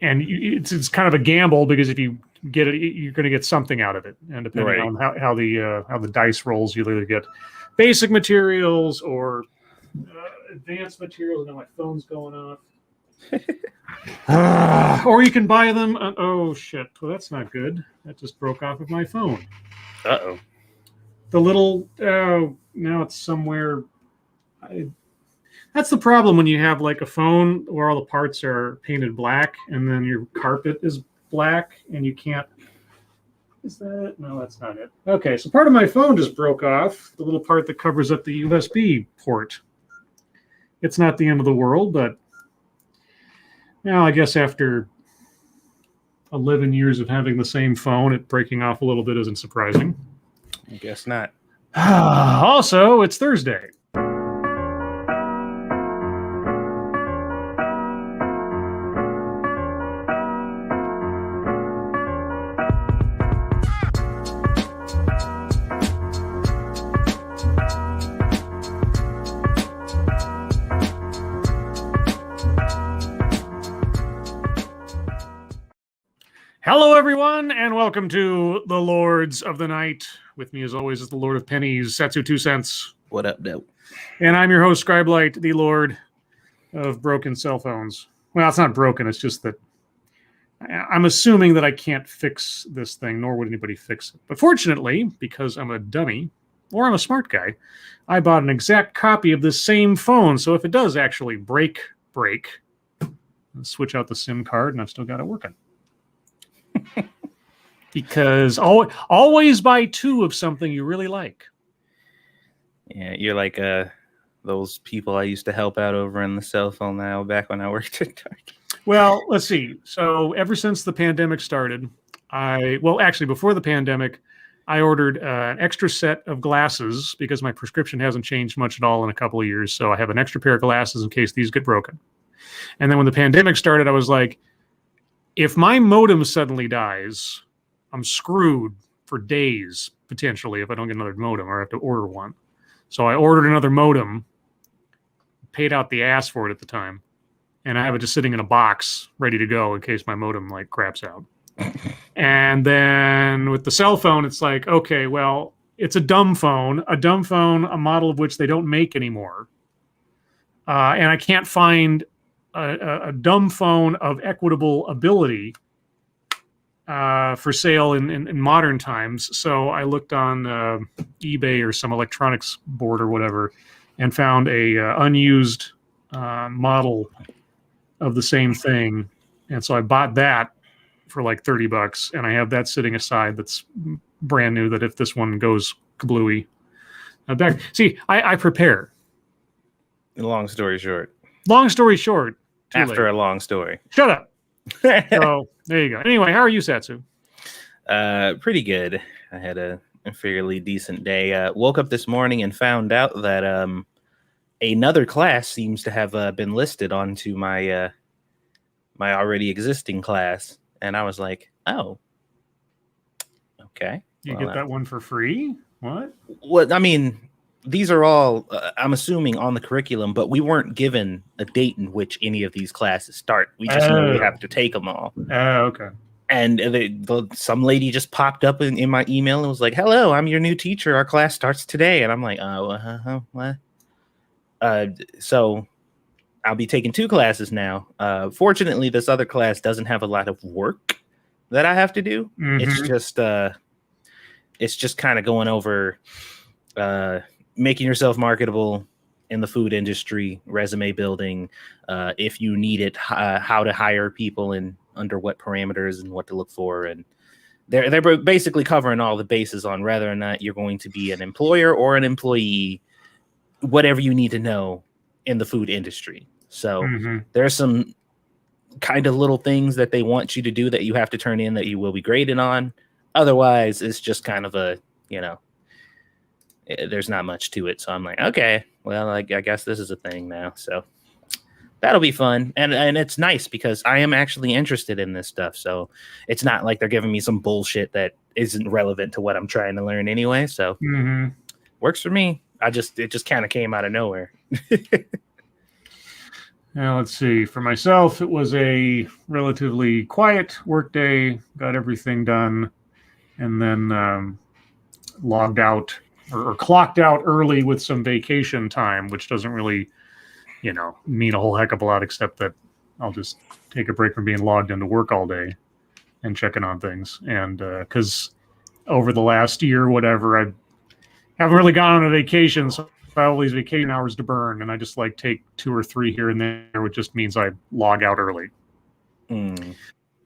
and it's kind of a gamble because if you get it, you're going to get something out of it, and depending on how the dice rolls, you'll either get basic materials or advanced materials. Now my phone's going off. Or you can buy them. Oh shit! Well, that's not good. That just broke off of my phone. Uh-oh. The little now it's somewhere. That's the problem when you have like a phone where all the parts are painted black and then your carpet is black and you can't. Is that it? No, that's not it. Okay, so part of my phone just broke off. The little part that covers up the USB port. It's not the end of the world, but now I guess after 11 years of having the same phone, it breaking off a little bit isn't surprising. I guess not. Also, it's Thursday. Hello, everyone, and welcome to the Lords of the Night. With me, as always, is the Lord of Pennies, Satsu 2 cents. What up, dope? And I'm your host, Scribe, the Lord of broken cell phones. Well, it's not broken. It's just that I'm assuming that I can't fix this thing, nor would anybody fix it. But fortunately, because I'm a dummy, or I'm a smart guy, I bought an exact copy of this same phone. So if it does actually break, I'll switch out the SIM card, and I've still got it working. Because always buy two of something you really like. Yeah, you're like those people I used to help out over in the cell phone now back when I worked at Target. Well, let's see. So ever since the pandemic started, actually before the pandemic, I ordered an extra set of glasses because my prescription hasn't changed much at all in a couple of years. So I have an extra pair of glasses in case these get broken. And then when the pandemic started, I was like, if my modem suddenly dies, I'm screwed for days, potentially, if I don't get another modem or I have to order one. So I ordered another modem, paid out the ass for it at the time, and I have it just sitting in a box ready to go in case my modem like craps out. And then with the cell phone, it's like, okay, well, it's a dumb phone, a model of which they don't make anymore. And I can't find a dumb phone of equitable ability for sale in modern times. So I looked on eBay or some electronics board or whatever and found a unused model of the same thing. And so I bought that for like $30, and I have that sitting aside that's brand new, that if this one goes kablooey, back. See, I prepare. Long story short. After a long story. Shut up. So there you go. Anyway, how are you, Satsu? Pretty good. I had a fairly decent day. Woke up this morning and found out that another class seems to have been listed onto my my already existing class, and I was like, oh, okay. You get that one for free? What? What? I mean, these are all, I'm assuming, on the curriculum, but we weren't given a date in which any of these classes start. We just know we have to take them all. Oh, okay. And some lady just popped up in my email and was like, hello, I'm your new teacher. Our class starts today. And I'm like, what? So I'll be taking two classes now. Fortunately, this other class doesn't have a lot of work that I have to do. Mm-hmm. It's just kind of going over making yourself marketable in the food industry, resume building, if you need it, how to hire people and under what parameters and what to look for. And they're basically covering all the bases on whether or not you're going to be an employer or an employee, whatever you need to know in the food industry. So there's some kind of little things that they want you to do that you have to turn in that you will be graded on. Otherwise, it's just kind of a, there's not much to it. So I'm like, okay, well, I guess this is a thing now. So that'll be fun. And it's nice because I am actually interested in this stuff. So it's not like they're giving me some bullshit that isn't relevant to what I'm trying to learn anyway. So works for me. It just kind of came out of nowhere. Now, let's see. For myself, it was a relatively quiet work day, got everything done, and then logged out or clocked out early with some vacation time, which doesn't really, mean a whole heck of a lot, except that I'll just take a break from being logged into work all day and checking on things. And because over the last year, whatever, I haven't really gone on a vacation, so I have all these vacation hours to burn, and I just take 2 or 3 here and there, which just means I log out early.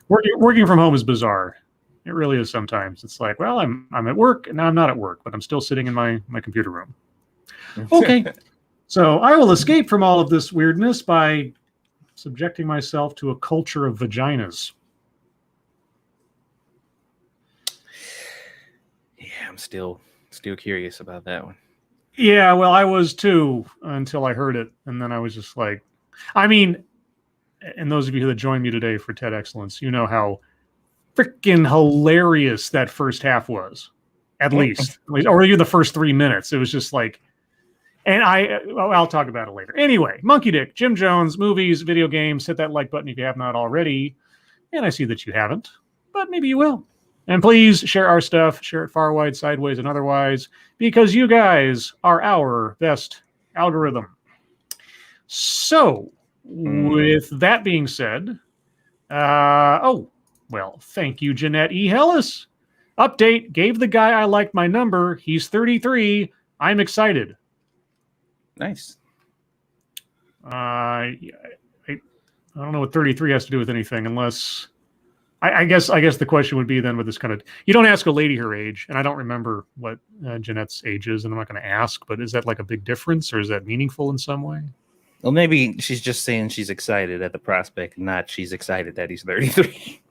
Working from home is bizarre. It really is sometimes. It's like, well, I'm at work, and now I'm not at work, but I'm still sitting in my computer room. Okay. So I will escape from all of this weirdness by subjecting myself to a culture of vaginas. Yeah, I'm still curious about that one. Yeah, well, I was too until I heard it, and then I was just like, and those of you that joined me today for TED Excellence, you know how freaking hilarious that first half was, at least, or even the first 3 minutes. It was just like, and I'll talk about it later. Anyway, Monkey Dick, Jim Jones, movies, video games. Hit that like button if you have not already, and I see that you haven't, but maybe you will. And please share our stuff, share it far, wide, sideways, and otherwise, because you guys are our best algorithm. So, with that being said, thank you, Jeanette E. Hellis. Update, gave the guy I liked my number. He's 33. I'm excited. Nice. I don't know what 33 has to do with anything, unless... I guess the question would be then with this kind of, you don't ask a lady her age, and I don't remember what Jeanette's age is, and I'm not going to ask, but is that a big difference, or is that meaningful in some way? Well, maybe she's just saying she's excited at the prospect, not she's excited that he's 33.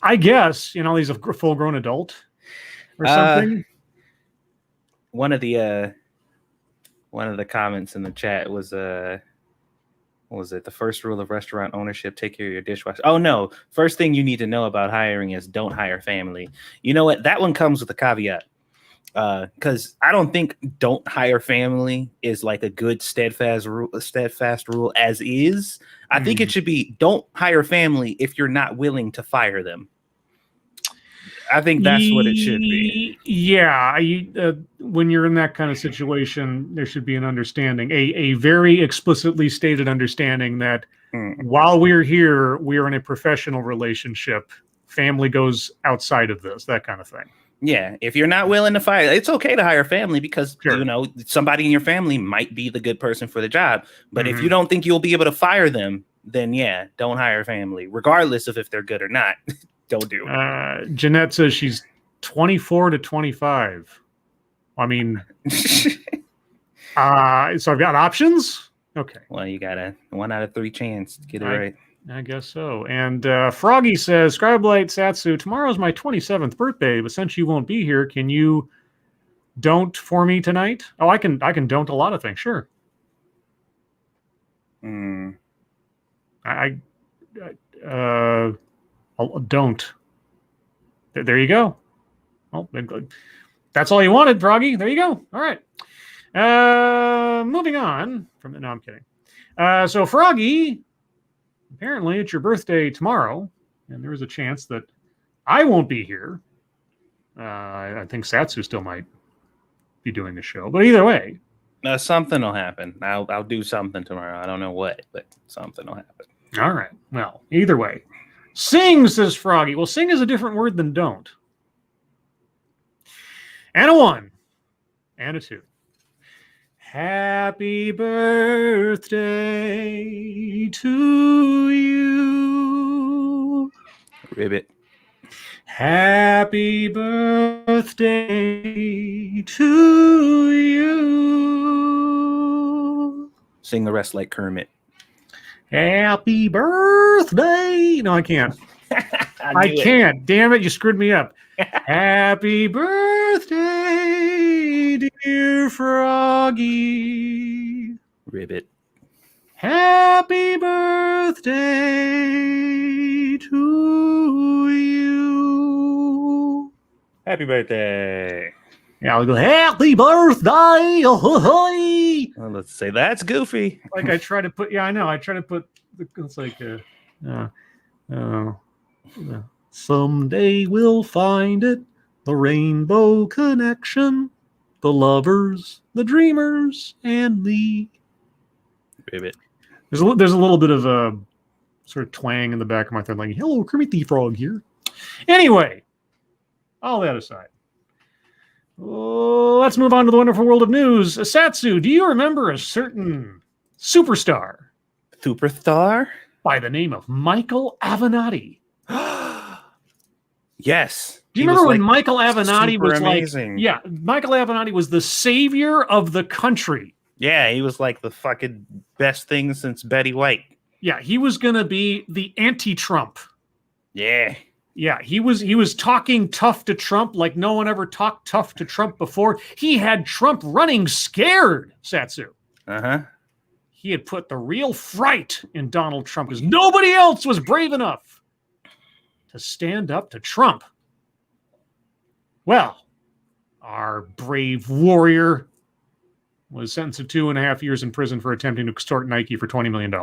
I guess, he's a full-grown adult or something. One of the comments in the chat was what was it? The first rule of restaurant ownership: take care of your dishwasher. Oh no! First thing you need to know about hiring is don't hire family. You know what? That one comes with a caveat, because I don't think don't hire family is a good steadfast rule as is. I think it should be don't hire family if you're not willing to fire them. I think that's what it should be. Yeah, when you're in that kind of situation, there should be an understanding, a very explicitly stated understanding that while we're here, we're in a professional relationship. Family goes outside of this, that kind of thing. Yeah, if you're not willing to fire, it's okay to hire family because, somebody in your family might be the good person for the job. But if you don't think you'll be able to fire them, then yeah, don't hire family, regardless of if they're good or not. Don't do it. Jeanette says she's 24 to 25. So I've got options? Okay. Well, you got a 1 out of 3 chance to get it right. I guess so. And Froggy says, Scribe Light Satsu, tomorrow's my 27th birthday, but since you won't be here, can you don't for me tonight? Oh, I can don't a lot of things, sure. Don't. There you go. Well, that's all you wanted, Froggy. There you go. All right. Moving on from the... No, I'm kidding. So, Froggy, apparently it's your birthday tomorrow, and there is a chance that I won't be here. I think Satsu still might be doing the show, but either way. Something will happen. I'll do something tomorrow. I don't know what, but something will happen. All right. Well, either way. Sing, says Froggy. Well, sing is a different word than don't. And a 1. And a 2. Happy birthday to you. Ribbit. Happy birthday to you. Sing the rest like Kermit. Happy birthday. No, I can't. I can't. Damn it, you screwed me up. Happy birthday, dear Froggy. Ribbit. Happy birthday to you. Happy birthday. Yeah, I'll go, happy birthday. goofy. Well, let's say that's goofy. Like I try to put, I know. I try to put, it's like, someday we'll find it, the rainbow connection, the lovers, the dreamers, and the. Ribbit. There's a little bit of a sort of twang in the back of my throat, like, hello, Kermit the Frog here. Anyway, all that aside. Let's move on to the wonderful world of news. Satsu, do you remember a certain superstar? Superstar? By the name of Michael Avenatti. Yes. Do you remember when Michael Avenatti was amazing. Michael Avenatti was the savior of the country. Yeah, he was like the fucking best thing since Betty White. Yeah, he was going to be the anti-Trump. Yeah. Yeah, he was talking tough to Trump like no one ever talked tough to Trump before. He had Trump running scared, Satsu. Uh-huh. He had put the real fright in Donald Trump because nobody else was brave enough to stand up to Trump. Well, our brave warrior was sentenced to 2.5 years in prison for attempting to extort Nike for $20 million.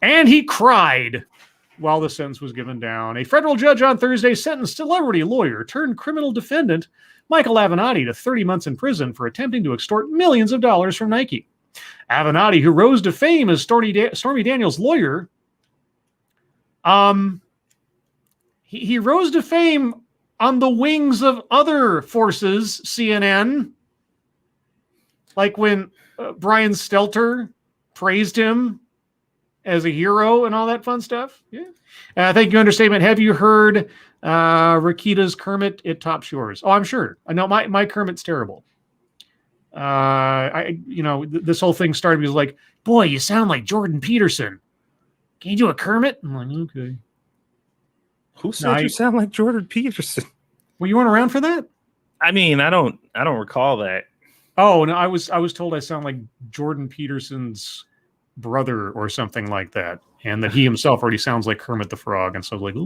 And he cried while the sentence was given down. A federal judge on Thursday sentenced celebrity lawyer turned criminal defendant Michael Avenatti to 30 months in prison for attempting to extort millions of dollars from Nike. Avenatti, who rose to fame as Stormy Daniels' lawyer, he rose to fame on the wings of other forces, CNN, like when Brian Stelter praised him as a hero and all that fun stuff. Yeah. Thank you, understatement. Have you heard Rakita's Kermit? It tops yours. Oh, I'm sure. I know my Kermit's terrible. This whole thing started because like, boy, you sound like Jordan Peterson. Can you do a Kermit? I'm like, okay. Who said you sound like Jordan Peterson? Well, you weren't around for that? I mean, I don't recall that. Oh no, I was told I sound like Jordan Peterson's brother or something like that, and that he himself already sounds like Kermit the Frog, and so I was like,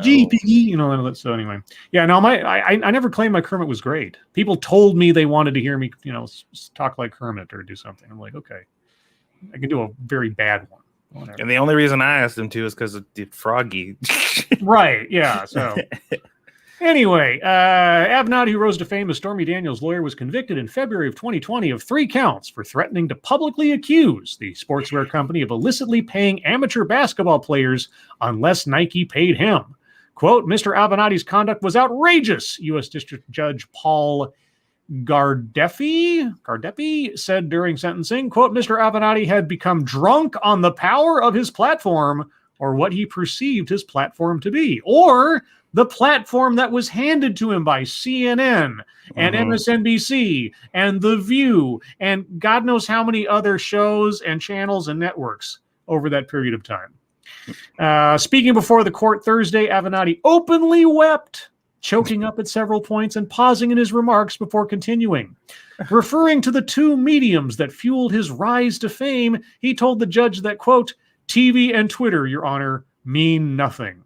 GP, so anyway, yeah, no, I never claimed my Kermit was great. People told me they wanted to hear me, talk like Kermit or do something. I'm like, okay, I can do a very bad one. Whatever. And the only reason I asked him to is because of the Froggy. Right, yeah, so. Anyway, Avenatti, who rose to fame as Stormy Daniels' lawyer, was convicted in February of 2020 of 3 counts for threatening to publicly accuse the sportswear company of illicitly paying amateur basketball players unless Nike paid him. Quote, Mr. Avenatti's conduct was outrageous, U.S. District Judge Paul Gardepi said during sentencing. Quote, Mr. Avenatti had become drunk on the power of his platform, or what he perceived his platform to be, or the platform that was handed to him by CNN and MSNBC and The View and God knows how many other shows and channels and networks over that period of time. Speaking before the court Thursday, Avenatti openly wept, choking up at several points and pausing in his remarks before continuing. Referring to the 2 mediums that fueled his rise to fame, he told the judge that, quote, TV and Twitter, Your Honor, mean nothing.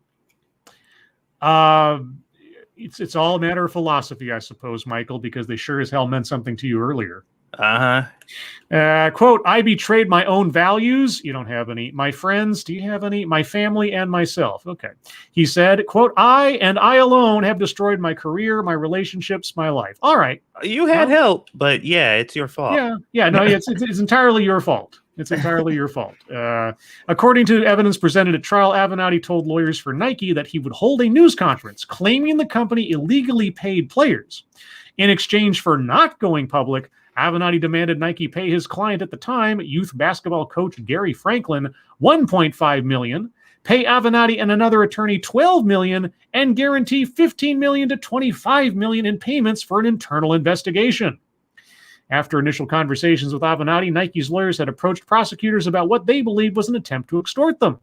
It's all a matter of philosophy, I suppose, Michael, because they sure as hell meant something to you earlier. Quote, I betrayed my own values. You don't have any. My friends, do you have any? My family and myself. Okay. He said, quote, I and I alone have destroyed my career, my relationships, my life. All right. You had help, but yeah, it's your fault. Yeah. No, it's entirely your fault. It's entirely your fault. According to evidence presented at trial, Avenatti told lawyers for Nike that he would hold a news conference claiming the company illegally paid players. In exchange for not going public, Avenatti demanded Nike pay his client at the time, youth basketball coach Gary Franklin, $1.5 million, pay Avenatti and another attorney $12 million, and guarantee $15 million to $25 million in payments for an internal investigation. After initial conversations with Avenatti, Nike's lawyers had approached prosecutors about what they believed was an attempt to extort them.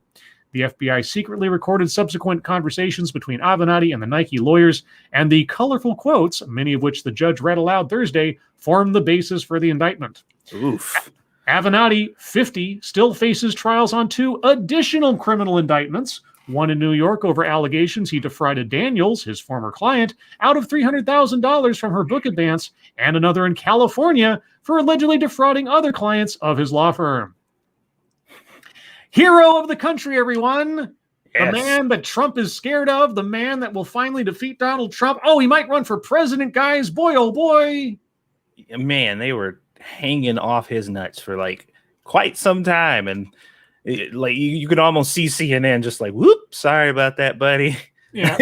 The FBI secretly recorded subsequent conversations between Avenatti and the Nike lawyers, and the colorful quotes, many of which the judge read aloud Thursday, formed the basis for the indictment. Oof. Avenatti, 50, still faces trials on 2 additional criminal indictments, One in New York over allegations he defrauded Daniels, his former client, out of $300,000 from her book advance, and another in California for allegedly defrauding other clients of his law firm. Hero of the country, everyone. Yes. The man that Trump is scared of, the man that will finally defeat Donald Trump. Oh, he might run for president, guys. Boy, oh boy. Man, they were hanging off his nuts for like quite some time. And you could almost see CNN just like, whoop, sorry about that, buddy. Yeah,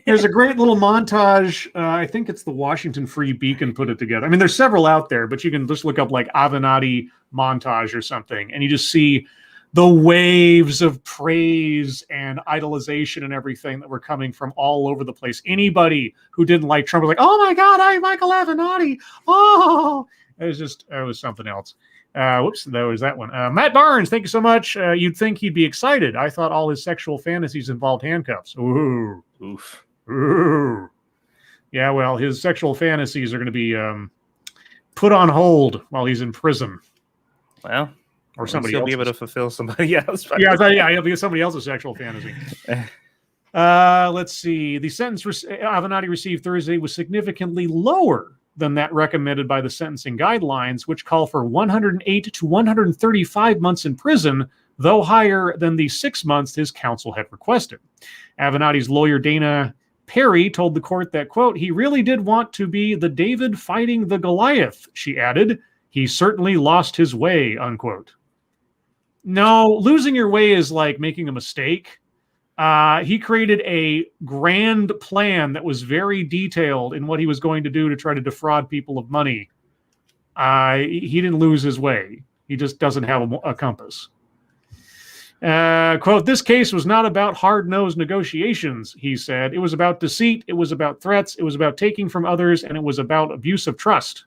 there's a great little montage. I think it's the Washington Free Beacon put it together. I mean, there's several out there, but you can just look up like Avenatti montage or something, and you just see the waves of praise and idolization and everything that were coming from all over the place. Anybody who didn't like Trump was like, oh my God, I'm Michael Avenatti. Oh, it was something else. Whoops, that was that one. Matt Barnes, thank you so much. You'd think he'd be excited. I thought all his sexual fantasies involved handcuffs. Ooh. Oof. Ooh. Yeah, well, his sexual fantasies are going to be put on hold while he's in prison. Well, or somebody else. He'll be able to fulfill somebody else. Yeah, he'll be somebody else's sexual fantasy. Let's see. The sentence Avenatti received Thursday was significantly lower than that recommended by the sentencing guidelines, which call for 108 to 135 months in prison, though higher than the 6 months his counsel had requested. Avenatti's lawyer, Dana Perry, told the court that, quote, he really did want to be the David fighting the Goliath, she added. He certainly lost his way, unquote. No, losing your way is like making a mistake. He created a grand plan that was very detailed in what he was going to do to try to defraud people of money. He didn't lose his way. He just doesn't have a compass. Quote, this case was not about hard-nosed negotiations, he said. It was about deceit. It was about threats. It was about taking from others. And it was about abuse of trust,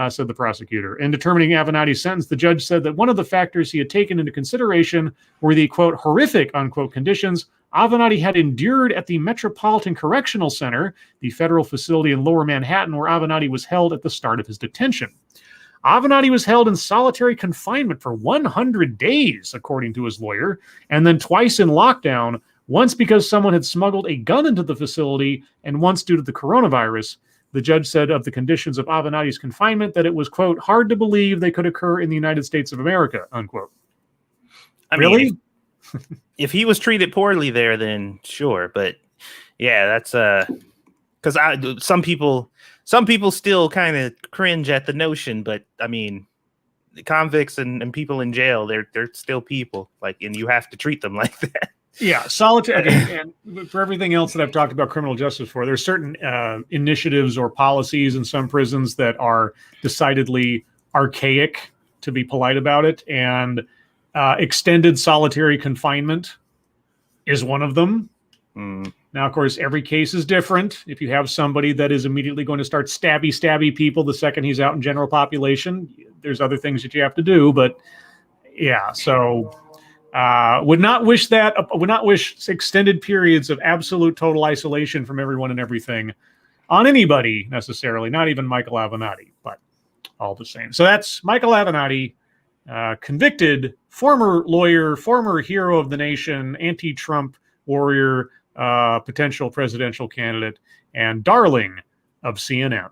said the prosecutor. In determining Avenatti's sentence, the judge said that one of the factors he had taken into consideration were the, quote, horrific, unquote, conditions Avenatti had endured at the Metropolitan Correctional Center, the federal facility in Lower Manhattan where Avenatti was held at the start of his detention. Avenatti was held in solitary confinement for 100 days, according to his lawyer, and then twice in lockdown, once because someone had smuggled a gun into the facility and once due to the coronavirus. The judge said of the conditions of Avenatti's confinement that it was, quote, hard to believe they could occur in the United States of America, unquote. Really? If he was treated poorly there, then sure. But yeah, that's because some people still kind of cringe at the notion. But I mean, the convicts and people in jail, they're still people. Like, and you have to treat them like that. Yeah, solitary. And for everything else that I've talked about criminal justice for, there's certain initiatives or policies in some prisons that are decidedly archaic, to be polite about it. And extended solitary confinement is one of them. Mm. Now, of course, every case is different. If you have somebody that is immediately going to start stabby people the second he's out in general population, there's other things that you have to do. But yeah, so... would not wish extended periods of absolute total isolation from everyone and everything on anybody necessarily, not even Michael Avenatti, but all the same. So that's Michael Avenatti, convicted, former lawyer, former hero of the nation, anti-Trump warrior, potential presidential candidate, and darling of CNN.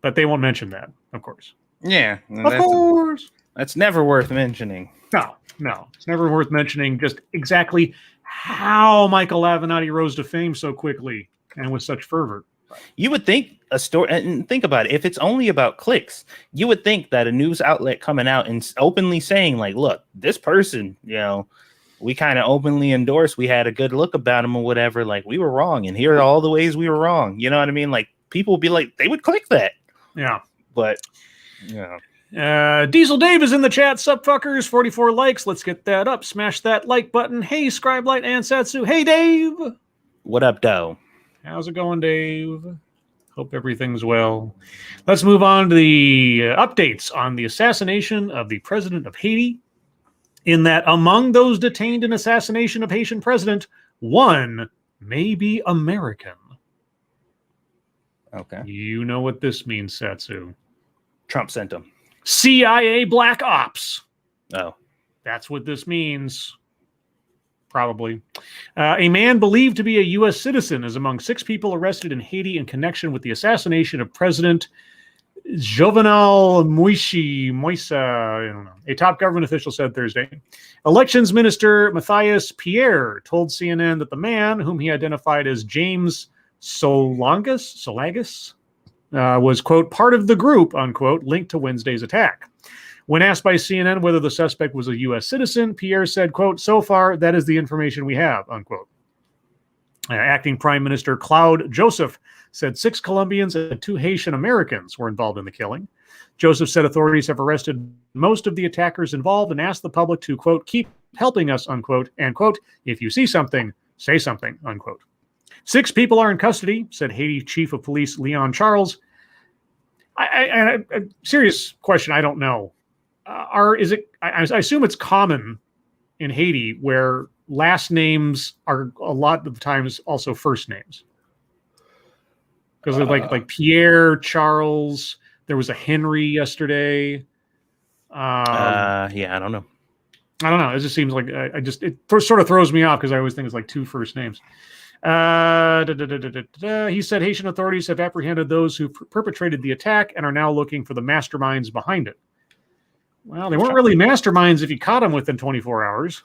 But they won't mention that, of course. Yeah. Of course. That's never worth mentioning. No, it's never worth mentioning just exactly how Michael Avenatti rose to fame so quickly and with such fervor. You would think a story, and think about it, if it's only about clicks, you would think that a news outlet coming out and openly saying, like, look, this person, we kind of openly endorsed, we had a good look about him or whatever, like, we were wrong, and here are all the ways we were wrong. You know what I mean? Like, people would be like, they would click that. Yeah. But, Diesel Dave is in the chat. Sup, fuckers? 44 likes. Let's get that up. Smash that like button. Hey, Scribe Light and Satsu. Hey, Dave. What up, Doe? How's it going, Dave? Hope everything's well. Let's move on to the updates on the assassination of the president of Haiti. In that, among those detained in assassination of Haitian president, one may be American. Okay. You know what this means, Satsu. Trump sent him. CIA Black Ops. Oh. That's what this means. probably. A man believed to be a U.S. citizen is among 6 people arrested in Haiti in connection with the assassination of President Jovenel Moise, I don't know, a top government official said Thursday. Elections Minister Matthias Pierre told CNN that the man, whom he identified as James Solagas, was, quote, part of the group, unquote, linked to Wednesday's attack. When asked by CNN whether the suspect was a U.S. citizen, Pierre said, quote, so far, that is the information we have, unquote. Acting Prime Minister Claude Joseph said 6 Colombians and 2 Haitian Americans were involved in the killing. Joseph said authorities have arrested most of the attackers involved and asked the public to, quote, keep helping us, unquote, and, quote, if you see something, say something, unquote. 6 people are in custody, said Haiti Chief of Police Leon Charles. A serious question, I don't know. I assume it's common in Haiti where last names are a lot of the times also first names. Because like Pierre, Charles, there was a Henry yesterday. Yeah, I don't know. I don't know. It just seems like it sort of throws me off because I always think it's like 2 first names. He said Haitian authorities have apprehended those who perpetrated the attack and are now looking for the masterminds behind it. Well, they weren't really masterminds if you caught them within 24 hours.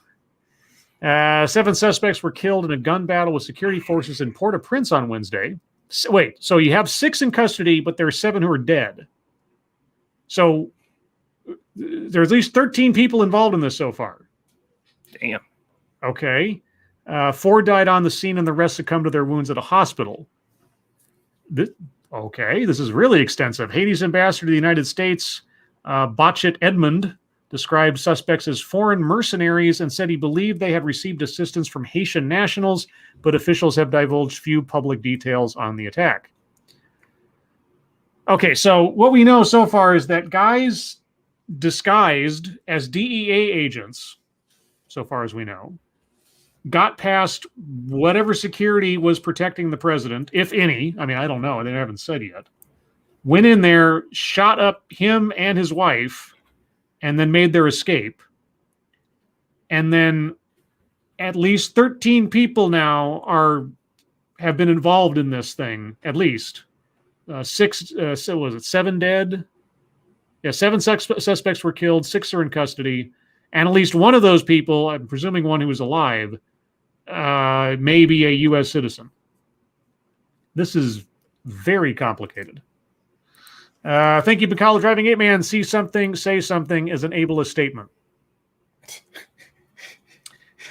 7 suspects were killed in a gun battle with security forces in Port-au-Prince on Wednesday. So you have 6 in custody, but there are 7 who are dead. So there are at least 13 people involved in this so far. Damn. Okay. 4 died on the scene and the rest succumbed to their wounds at a hospital. This is really extensive. Haiti's ambassador to the United States, Bachet Edmond, described suspects as foreign mercenaries and said he believed they had received assistance from Haitian nationals, but officials have divulged few public details on the attack. Okay, so what we know so far is that guys disguised as DEA agents, so far as we know, got past whatever security was protecting the president, if any. I mean, I don't know. They haven't said yet. Went in there, shot up him and his wife, and then made their escape. And then at least 13 people now have been involved in this thing, at least. 7 dead? Yeah, 7 suspects were killed, 6 are in custody, and at least one of those people, I'm presuming one who was alive, may be a U.S. citizen. This is very complicated. Thank you, Pecoraro Driving 8-Man. See something, say something is an ableist statement.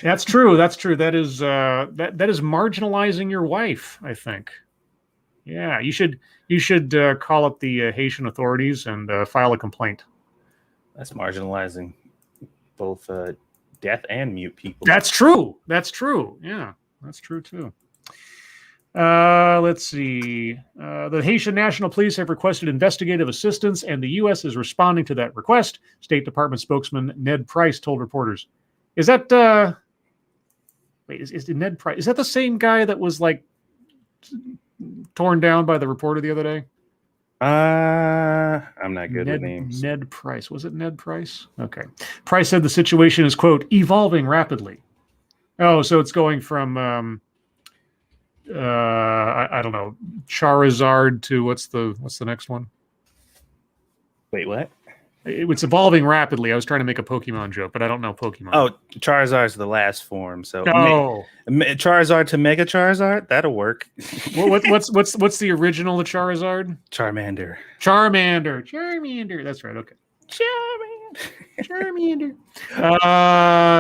That's true. That's true. That is that is marginalizing your wife, I think. Yeah, you should call up the Haitian authorities and file a complaint. That's marginalizing both deaf and mute people. That's true. That's true. Yeah, that's true too. Let's see. The Haitian National Police have requested investigative assistance, and the U.S. is responding to that request. State Department spokesman Ned Price told reporters. Is that is Ned Price? Is that the same guy that was like torn down by the reporter the other day? I'm not good with names. Ned Price. Was it Ned Price? Okay. Price said the situation is, quote, evolving rapidly. Oh, so it's going from I don't know, Charizard to what's the next one? Wait, what? It's evolving rapidly. I was trying to make a Pokemon joke, but I don't know Pokemon. Oh, Charizard's the last form. So Charizard to Mega Charizard, that'll work. What's the original Charizard? Charmander. That's right. Okay. Charmander.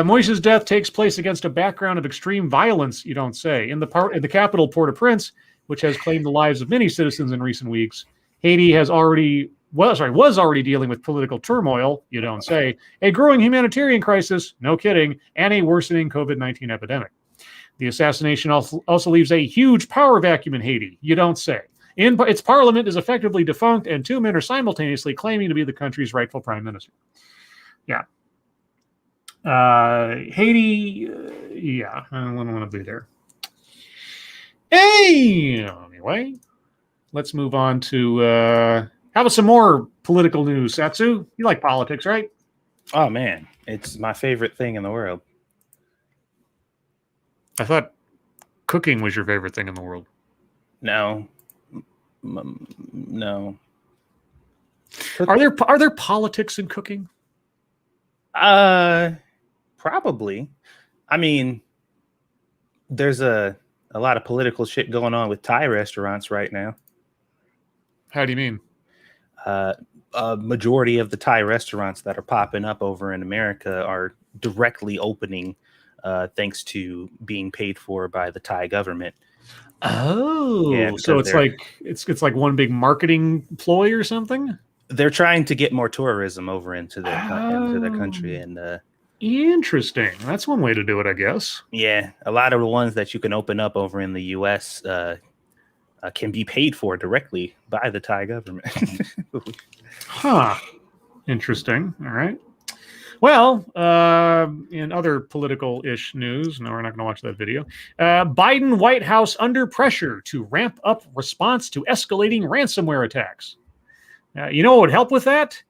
Moise's death takes place against a background of extreme violence, you don't say. In the capital, Port-au-Prince, which has claimed the lives of many citizens in recent weeks, Haiti was already dealing with political turmoil, you don't say, a growing humanitarian crisis, no kidding, and a worsening COVID-19 epidemic. The assassination also leaves a huge power vacuum in Haiti, you don't say. Its parliament is effectively defunct, and 2 men are simultaneously claiming to be the country's rightful prime minister. Yeah. Haiti, yeah, I don't want to be there. Hey, anyway, let's move on to, how about some more political news, Satsu? You like politics, right? Oh, man, it's my favorite thing in the world. I thought cooking was your favorite thing in the world. No. No. Are there politics in cooking? Probably. I mean, there's a lot of political shit going on with Thai restaurants right now. How do you mean? A majority of the Thai restaurants that are popping up over in America are directly opening thanks to being paid for by the Thai government. Oh, yeah, so it's like one big marketing ploy or something. They're trying to get more tourism over into their country, and interesting. That's one way to do it, I guess. Yeah, a lot of the ones that you can open up over in the U.S. Can be paid for directly by the Thai government. Huh. Interesting. All right. Well, in other political-ish news, no, we're not going to watch that video. Biden White House under pressure to ramp up response to escalating ransomware attacks. You know what would help with that?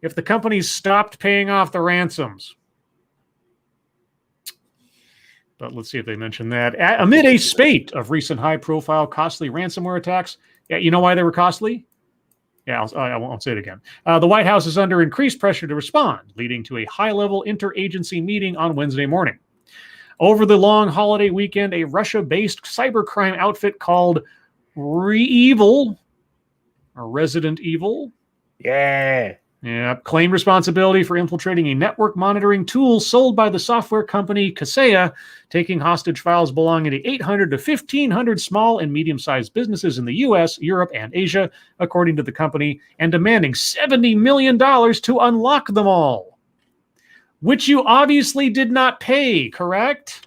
If the companies stopped paying off the ransoms. But let's see if they mention that. Amid a spate of recent high-profile, costly ransomware attacks. Yeah, you know why they were costly? Yeah, I won't say it again. The White House is under increased pressure to respond, leading to a high-level interagency meeting on Wednesday morning. Over the long holiday weekend, a Russia-based cybercrime outfit called Resident Evil, claimed responsibility for infiltrating a network monitoring tool sold by the software company Kaseya, taking hostage files belonging to 800 to 1,500 small and medium-sized businesses in the U.S., Europe, and Asia, according to the company, and demanding $70 million to unlock them all. Which you obviously did not pay, correct?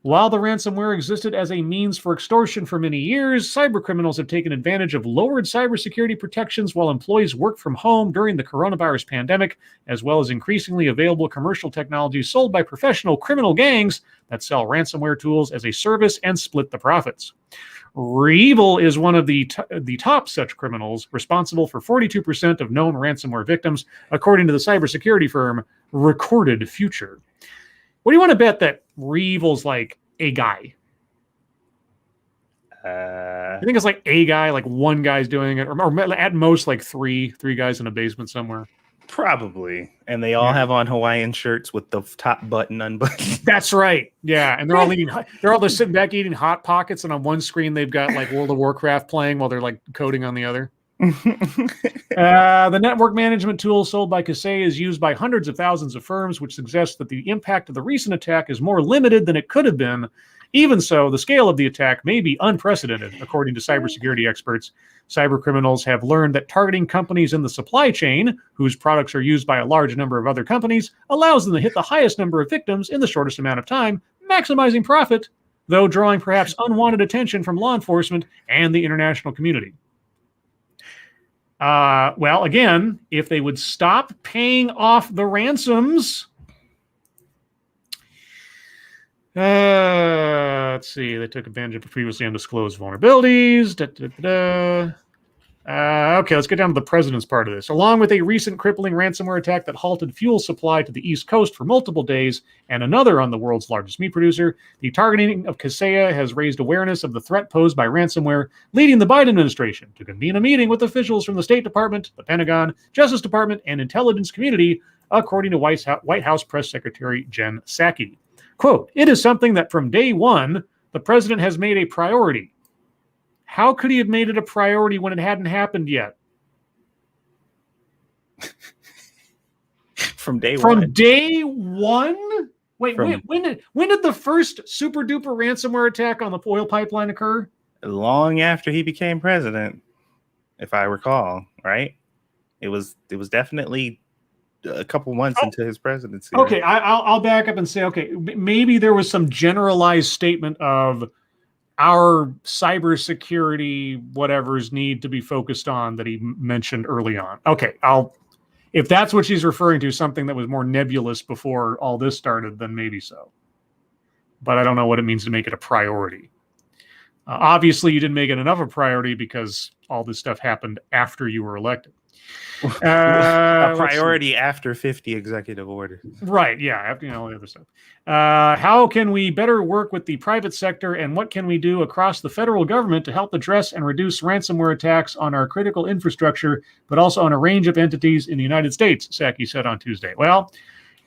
While the ransomware existed as a means for extortion for many years, cybercriminals have taken advantage of lowered cybersecurity protections while employees work from home during the coronavirus pandemic, as well as increasingly available commercial technologies sold by professional criminal gangs that sell ransomware tools as a service and split the profits. Reevil is one of the top such criminals, responsible for 42% of known ransomware victims, according to the cybersecurity firm Recorded Future. What do you want to bet that Reevil's like a guy? I think it's like a guy, like one guy's doing it, or at most like three guys in a basement somewhere. Probably. And they all have on Hawaiian shirts with the top button unbuttoned. That's right. Yeah. And they're all just sitting back eating Hot Pockets, and on one screen they've got like World of Warcraft playing while they're like coding on the other. The network management tool sold by Kaseya is used by hundreds of thousands of firms, which suggests that the impact of the recent attack is more limited than it could have been. Even so, the scale of the attack may be unprecedented, according to cybersecurity experts. Cybercriminals have learned that targeting companies in the supply chain, whose products are used by a large number of other companies, allows them to hit the highest number of victims in the shortest amount of time, maximizing profit, though drawing perhaps unwanted attention from law enforcement and the international community. Well, again, if they would stop paying off the ransoms, let's see, they took advantage of previously undisclosed vulnerabilities. Okay, let's get down to the president's part of this. Along with a recent crippling ransomware attack that halted fuel supply to the East Coast for multiple days, and another on the world's largest meat producer, the targeting of Kaseya has raised awareness of the threat posed by ransomware, leading the Biden administration to convene a meeting with officials from the State Department, the Pentagon, Justice Department, and intelligence community, according to White House Press Secretary Jen Psaki. Quote, "It is something that from day one, the president has made a priority." How could he have made it a priority when it hadn't happened yet? From day one? From day one? Wait, when did the first super duper ransomware attack on the oil pipeline occur? Long after he became president, if I recall, right? It was definitely a couple months into his presidency. Okay, I'll back up and say, okay, maybe there was some generalized statement of our cybersecurity whatevers need to be focused on that he mentioned early on. Okay, if that's what she's referring to, something that was more nebulous before all this started, then maybe so. But I don't know what it means to make it a priority. Obviously, you didn't make it enough of a priority because all this stuff happened after you were elected. A priority after 50 executive orders. Right. Yeah. After all the other stuff. How can we better work with the private sector, and what can we do across the federal government to help address and reduce ransomware attacks on our critical infrastructure, but also on a range of entities in the United States? Psaki said on Tuesday. Well,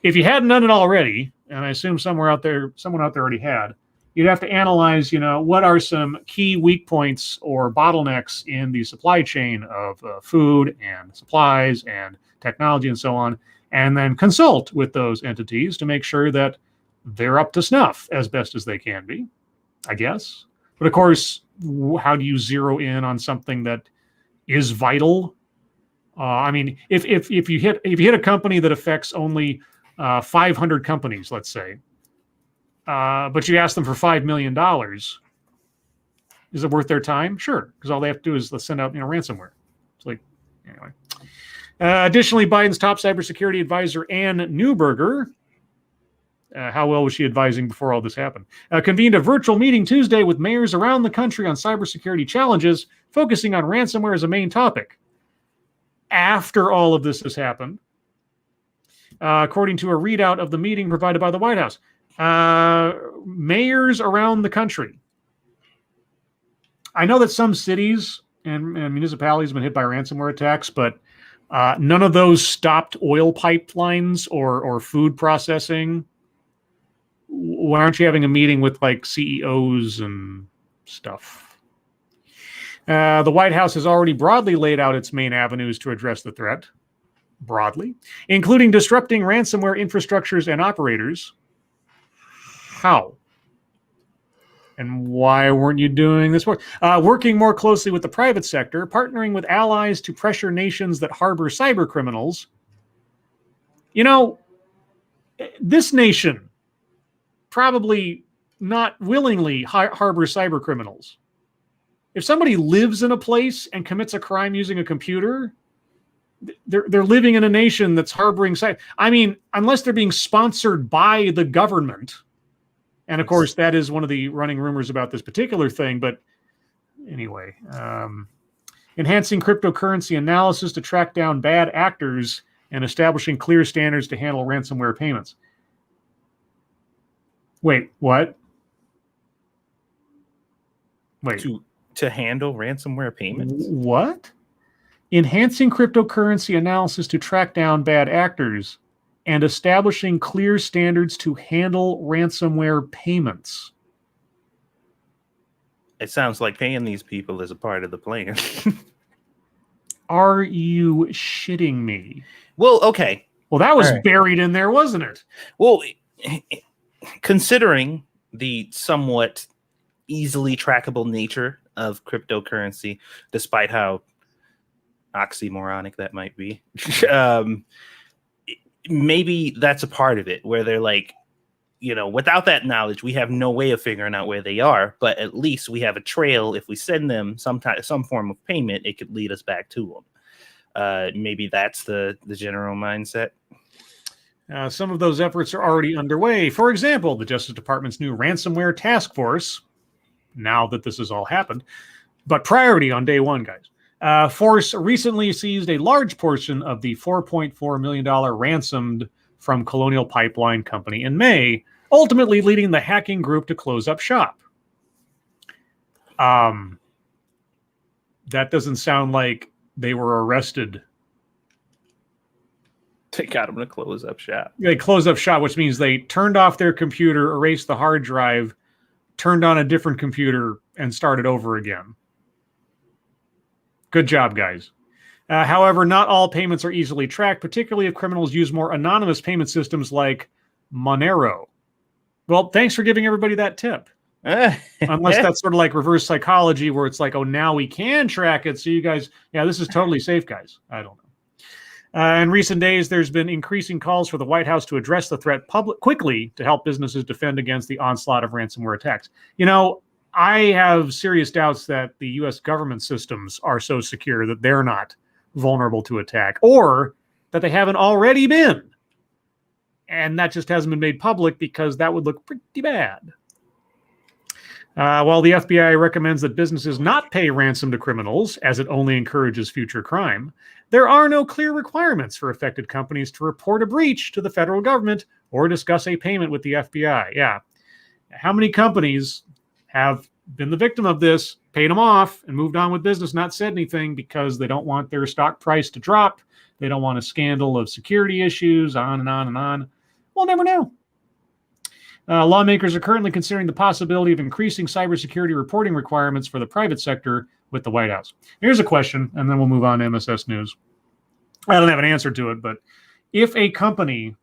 if you hadn't done it already, and I assume someone out there already had, you'd have to analyze, what are some key weak points or bottlenecks in the supply chain of food and supplies and technology and so on, and then consult with those entities to make sure that they're up to snuff as best as they can be, I guess. But of course, how do you zero in on something that is vital? I mean, if you hit a company that affects only 500 companies, let's say, but you ask them for $5 million, is it worth their time? Sure, because all they have to do is send out ransomware. It's like, anyway. Additionally, Biden's top cybersecurity advisor, Ann Neuberger, how well was she advising before all this happened, convened a virtual meeting Tuesday with mayors around the country on cybersecurity challenges, focusing on ransomware as a main topic. After all of this has happened, according to a readout of the meeting provided by the White House, mayors around the country. I know that some cities and municipalities have been hit by ransomware attacks, but none of those stopped oil pipelines or food processing. Why aren't you having a meeting with CEOs and stuff? The White House has already broadly laid out its main avenues to address the threat, broadly, including disrupting ransomware infrastructures and operators. How? And why weren't you doing this work? Working more closely with the private sector, partnering with allies to pressure nations that harbor cyber criminals. This nation probably not willingly harbor cyber criminals. If somebody lives in a place and commits a crime using a computer, they're living in a nation that's harboring cyber. I mean, unless they're being sponsored by the government. And of course, that is one of the running rumors about this particular thing. But anyway, enhancing cryptocurrency analysis to track down bad actors and establishing clear standards to handle ransomware payments. Wait, what? Wait. To handle ransomware payments? What? Enhancing cryptocurrency analysis to track down bad actors and establishing clear standards to handle ransomware payments. It sounds like paying these people is a part of the plan. Are you shitting me? Well, okay. Well, that was buried in there, wasn't it? Well, considering the somewhat easily trackable nature of cryptocurrency, despite how oxymoronic that might be, maybe that's a part of it where they're like, without that knowledge, we have no way of figuring out where they are, but at least we have a trail. If we send them some form of payment, it could lead us back to them. Maybe that's the general mindset. Some of those efforts are already underway. For example, the Justice Department's new ransomware task force, now that this has all happened, but priority on day one, guys. Force recently seized a large portion of the $4.4 million ransomed from Colonial Pipeline Company in May, ultimately leading the hacking group to close up shop. That doesn't sound like they were arrested. They got them to close up shop. They closed up shop, which means they turned off their computer, erased the hard drive, turned on a different computer, and started over again. Good job, guys. However, not all payments are easily tracked, particularly if criminals use more anonymous payment systems like Monero. Well, thanks for giving everybody that tip. Unless that's sort of like reverse psychology where it's like, oh, now we can track it. So you guys, this is totally safe, guys. I don't know. In recent days, there's been increasing calls for the White House to address the threat quickly to help businesses defend against the onslaught of ransomware attacks. I have serious doubts that the U.S. government systems are so secure that they're not vulnerable to attack, or that they haven't already been. And that just hasn't been made public because that would look pretty bad. While the FBI recommends that businesses not pay ransom to criminals, as it only encourages future crime, there are no clear requirements for affected companies to report a breach to the federal government or discuss a payment with the FBI. Yeah. How many companies have been the victim of this, paid them off, and moved on with business, not said anything because they don't want their stock price to drop? They don't want a scandal of security issues, on and on and on. We'll never know. Lawmakers are currently considering the possibility of increasing cybersecurity reporting requirements for the private sector with the White House. Here's a question, and then we'll move on to MSS News. I don't have an answer to it, but if a company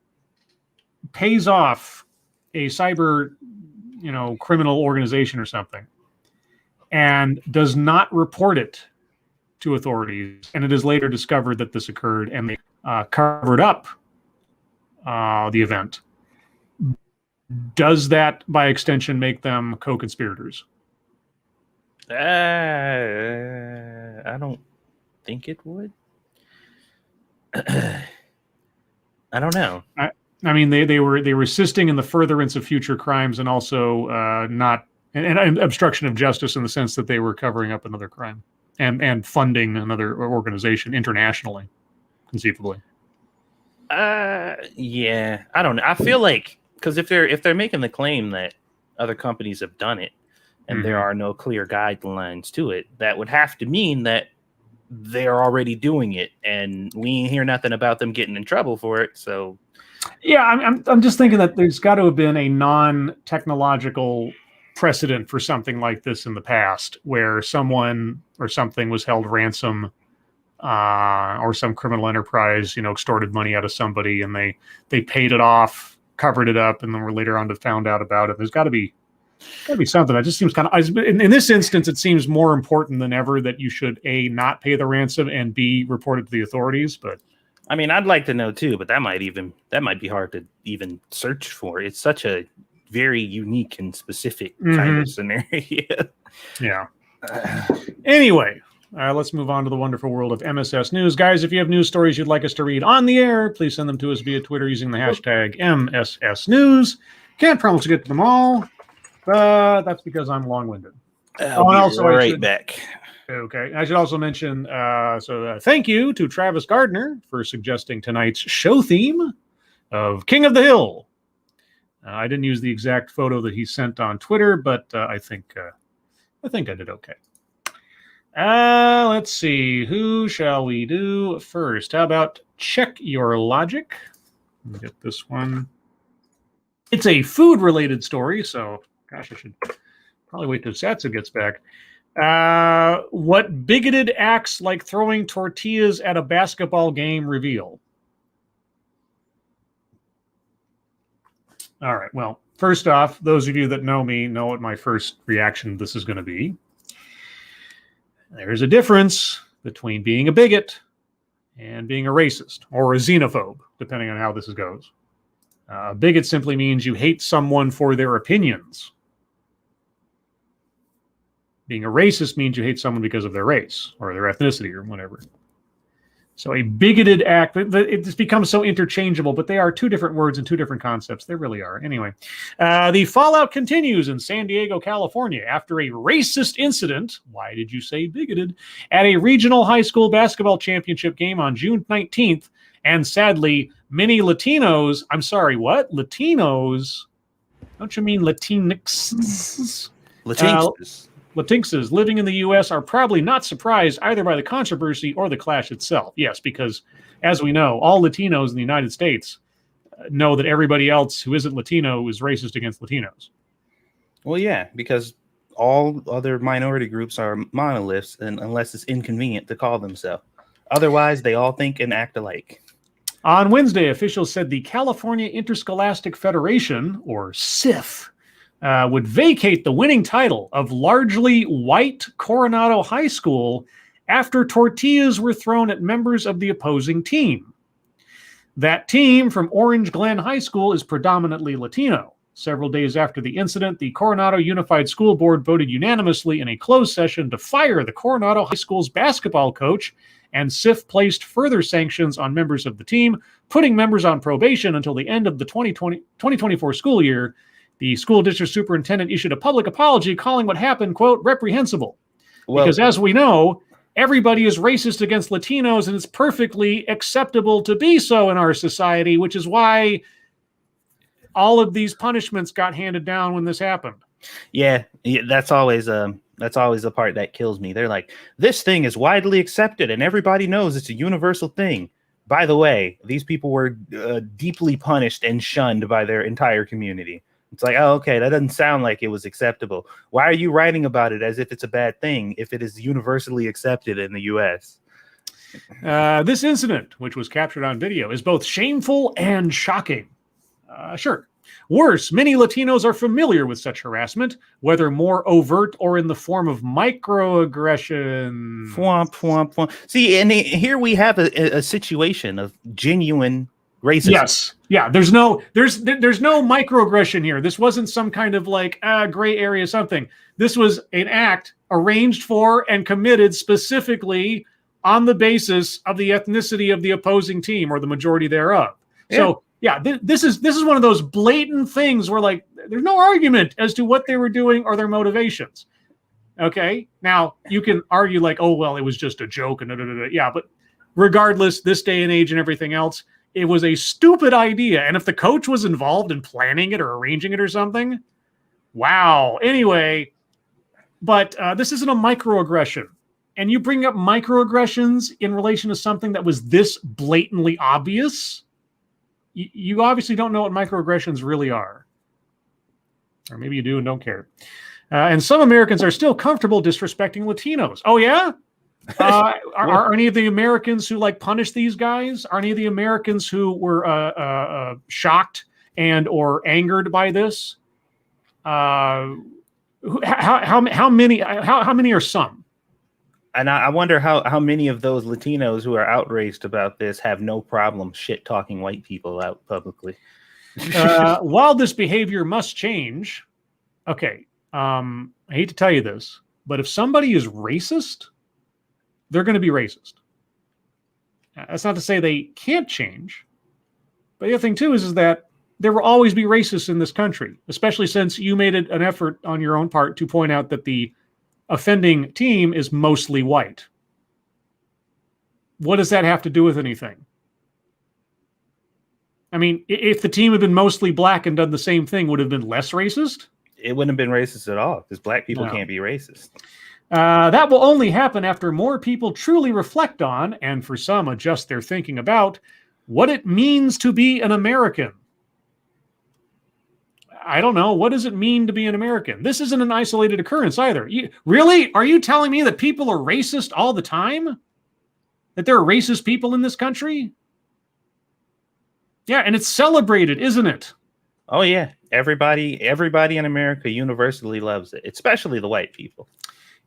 pays off a cyber, criminal organization or something, and does not report it to authorities, and it is later discovered that this occurred, and they covered up the event, does that, by extension, make them co-conspirators? I don't think it would. I don't know. I mean, they were assisting in the furtherance of future crimes, and also not and obstruction of justice in the sense that they were covering up another crime and funding another organization internationally, conceivably. Yeah, I don't know. I feel like, because if they're making the claim that other companies have done it and there are no clear guidelines to it, that would have to mean that they're already doing it, and we ain't hear nothing about them getting in trouble for it. So, yeah, I'm just thinking that there's got to have been a non-technological precedent for something like this in the past, where someone or something was held ransom, or some criminal enterprise, extorted money out of somebody, and they paid it off, covered it up, and then were later on found out about it. There's got to be something. That just seems kind of, in this instance, it seems more important than ever that you should A, not pay the ransom, and B, report it to the authorities. But I mean, I'd like to know too, but that might be hard to even search for. It's such a very unique and specific kind of scenario. Yeah. Anyway, let's move on to the wonderful world of MSS News. Guys, if you have news stories you'd like us to read on the air, please send them to us via Twitter using the hashtag MSS News. Can't promise to get to them all, but that's because I'm long-winded. Back. Okay. I should also mention, thank you to Travis Gardner for suggesting tonight's show theme of King of the Hill. I didn't use the exact photo that he sent on Twitter, but I think I did okay. Let's see. Who shall we do first? How about Check Your Logic? Let me get this one. It's a food-related story, so gosh, I should probably wait till Satsu gets back. What bigoted acts like throwing tortillas at a basketball game reveal? All right. Well, first off, those of you that know me know what my first reaction to this is going to be. There's a difference between being a bigot and being a racist or a xenophobe, depending on how this goes. A bigot simply means you hate someone for their opinions. Being a racist means you hate someone because of their race or their ethnicity or whatever. So a bigoted act, it just becomes so interchangeable, but they are two different words and two different concepts. They really are. Anyway, the fallout continues in San Diego, California, after a racist incident, why did you say bigoted, at a regional high school basketball championship game on June 19th. And sadly, many Latinos, I'm sorry, what? Latinos? Don't you mean Latinx? Latinxes living in the U.S. are probably not surprised either by the controversy or the clash itself. Yes, because, as we know, all Latinos in the United States know that everybody else who isn't Latino is racist against Latinos. Well, yeah, because all other minority groups are monoliths, and unless it's inconvenient to call them so. Otherwise, they all think and act alike. On Wednesday, officials said the California Interscholastic Federation, or CIF, would vacate the winning title of largely white Coronado High School after tortillas were thrown at members of the opposing team. That team from Orange Glen High School is predominantly Latino. Several days after the incident, the Coronado Unified School Board voted unanimously in a closed session to fire the Coronado High School's basketball coach, and CIF placed further sanctions on members of the team, putting members on probation until the end of the 2024 school year. The school district superintendent issued a public apology calling what happened, quote, reprehensible. Well, because as we know, everybody is racist against Latinos, and it's perfectly acceptable to be so in our society, which is why all of these punishments got handed down when this happened. yeah, that's always the part that kills me. They're like, this thing is widely accepted and everybody knows it's a universal thing. By the way, these people were deeply punished and shunned by their entire community. It's like, oh, okay, that doesn't sound like it was acceptable. Why are you writing about it as if it's a bad thing if it is universally accepted in the U.S.? This incident, which was captured on video, is both shameful and shocking. Sure. Worse, many Latinos are familiar with such harassment, whether more overt or in the form of microaggression. Womp, womp, womp. See, and here we have a situation of genuine racism. Yes. Yeah. There's no microaggression here. This wasn't some kind of like gray area something. This was an act arranged for and committed specifically on the basis of the ethnicity of the opposing team or the majority thereof. Yeah. So yeah, this is one of those blatant things where like there's no argument as to what they were doing or their motivations. Okay. Now you can argue like, oh well, it was just a joke and yeah, but regardless, this day and age and everything else, it was a stupid idea. And if the coach was involved in planning it or arranging it or something, wow. Anyway, but this isn't a microaggression. And you bring up microaggressions in relation to something that was this blatantly obvious. You obviously don't know what microaggressions really are. Or maybe you do and don't care. And some Americans are still comfortable disrespecting Latinos. Oh, yeah? Are any of the Americans who like punish these guys? Are any of the Americans who were shocked and or angered by this? How many are some? And I wonder how many of those Latinos who are outraged about this have no problem shit talking white people out publicly. While this behavior must change, okay, I hate to tell you this, but if somebody is racist, they're going to be racist. That's not to say they can't change. But the other thing, too, is that there will always be racists in this country, especially since you made it an effort on your own part to point out that the offending team is mostly white. What does that have to do with anything? I mean, if the team had been mostly black and done the same thing, would it have been less racist? It wouldn't have been racist at all, because black people can't be racist. That will only happen after more people truly reflect on, and for some adjust their thinking about, what it means to be an American. I don't know. What does it mean to be an American? This isn't an isolated occurrence either. Really? Are you telling me that people are racist all the time? That there are racist people in this country? Yeah, and it's celebrated, isn't it? Oh, yeah. Everybody in America universally loves it, especially the white people.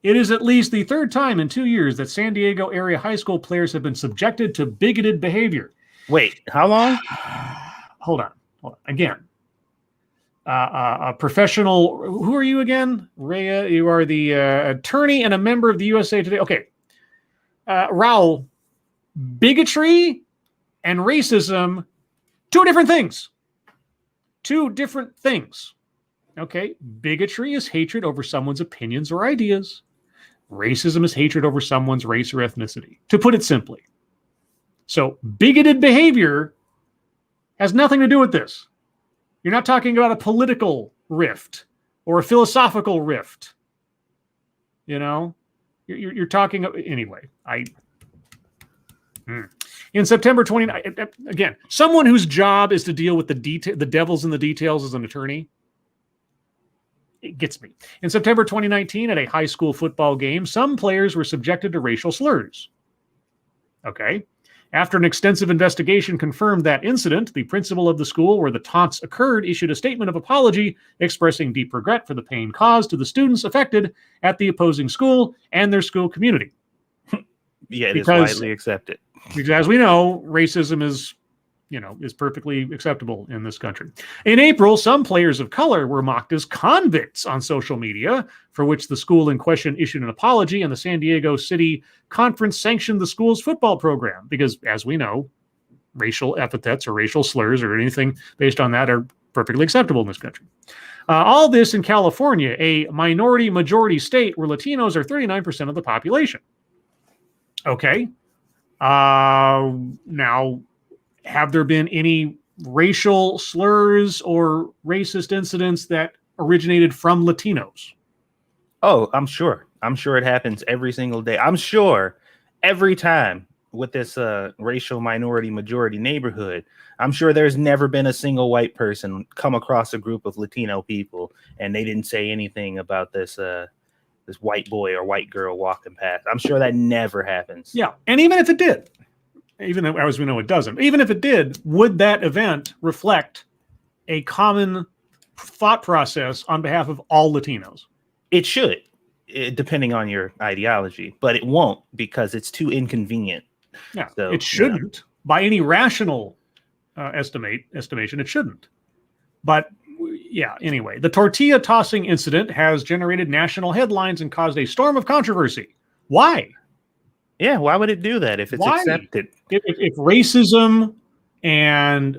It is at least the third time in 2 years that San Diego area high school players have been subjected to bigoted behavior. Wait, how long? Hold on. Again. A professional. Who are you again? Rhea, you are the attorney and a member of the USA Today. Okay. Raul, bigotry and racism, two different things. Two different things. Okay. Bigotry is hatred over someone's opinions or ideas. Racism is hatred over someone's race or ethnicity, to put it simply. So bigoted behavior has nothing to do with this. You're not talking about a political rift or a philosophical rift. You know, you're talking anyway. In September 29, again, someone whose job is to deal with the devils in the details as an attorney. It gets me. In September 2019, at a high school football game, some players were subjected to racial slurs. Okay. After an extensive investigation confirmed that incident, the principal of the school where the taunts occurred issued a statement of apology expressing deep regret for the pain caused to the students affected at the opposing school and their school community. Yeah, it is widely accepted. Because as we know, racism is perfectly acceptable in this country. In April, some players of color were mocked as convicts on social media, for which the school in question issued an apology, and the San Diego City Conference sanctioned the school's football program because, as we know, racial epithets or racial slurs or anything based on that are perfectly acceptable in this country. All this in California, a minority-majority state where Latinos are 39% of the population. Okay. Now, have there been any racial slurs or racist incidents that originated from Latinos? Oh, I'm sure. I'm sure it happens every single day. I'm sure every time with this racial minority majority neighborhood, I'm sure there's never been a single white person come across a group of Latino people and they didn't say anything about this this white boy or white girl walking past. I'm sure that never happens. Yeah, and even if it did, even though, as we know, it doesn't. Even if it did, would that event reflect a common thought process on behalf of all Latinos? It should, depending on your ideology, but it won't because it's too inconvenient. Yeah, so, it shouldn't. By any rational estimation, it shouldn't. But yeah, anyway, the tortilla tossing incident has generated national headlines and caused a storm of controversy. Why? Yeah, why would it do that if it's accepted? If racism and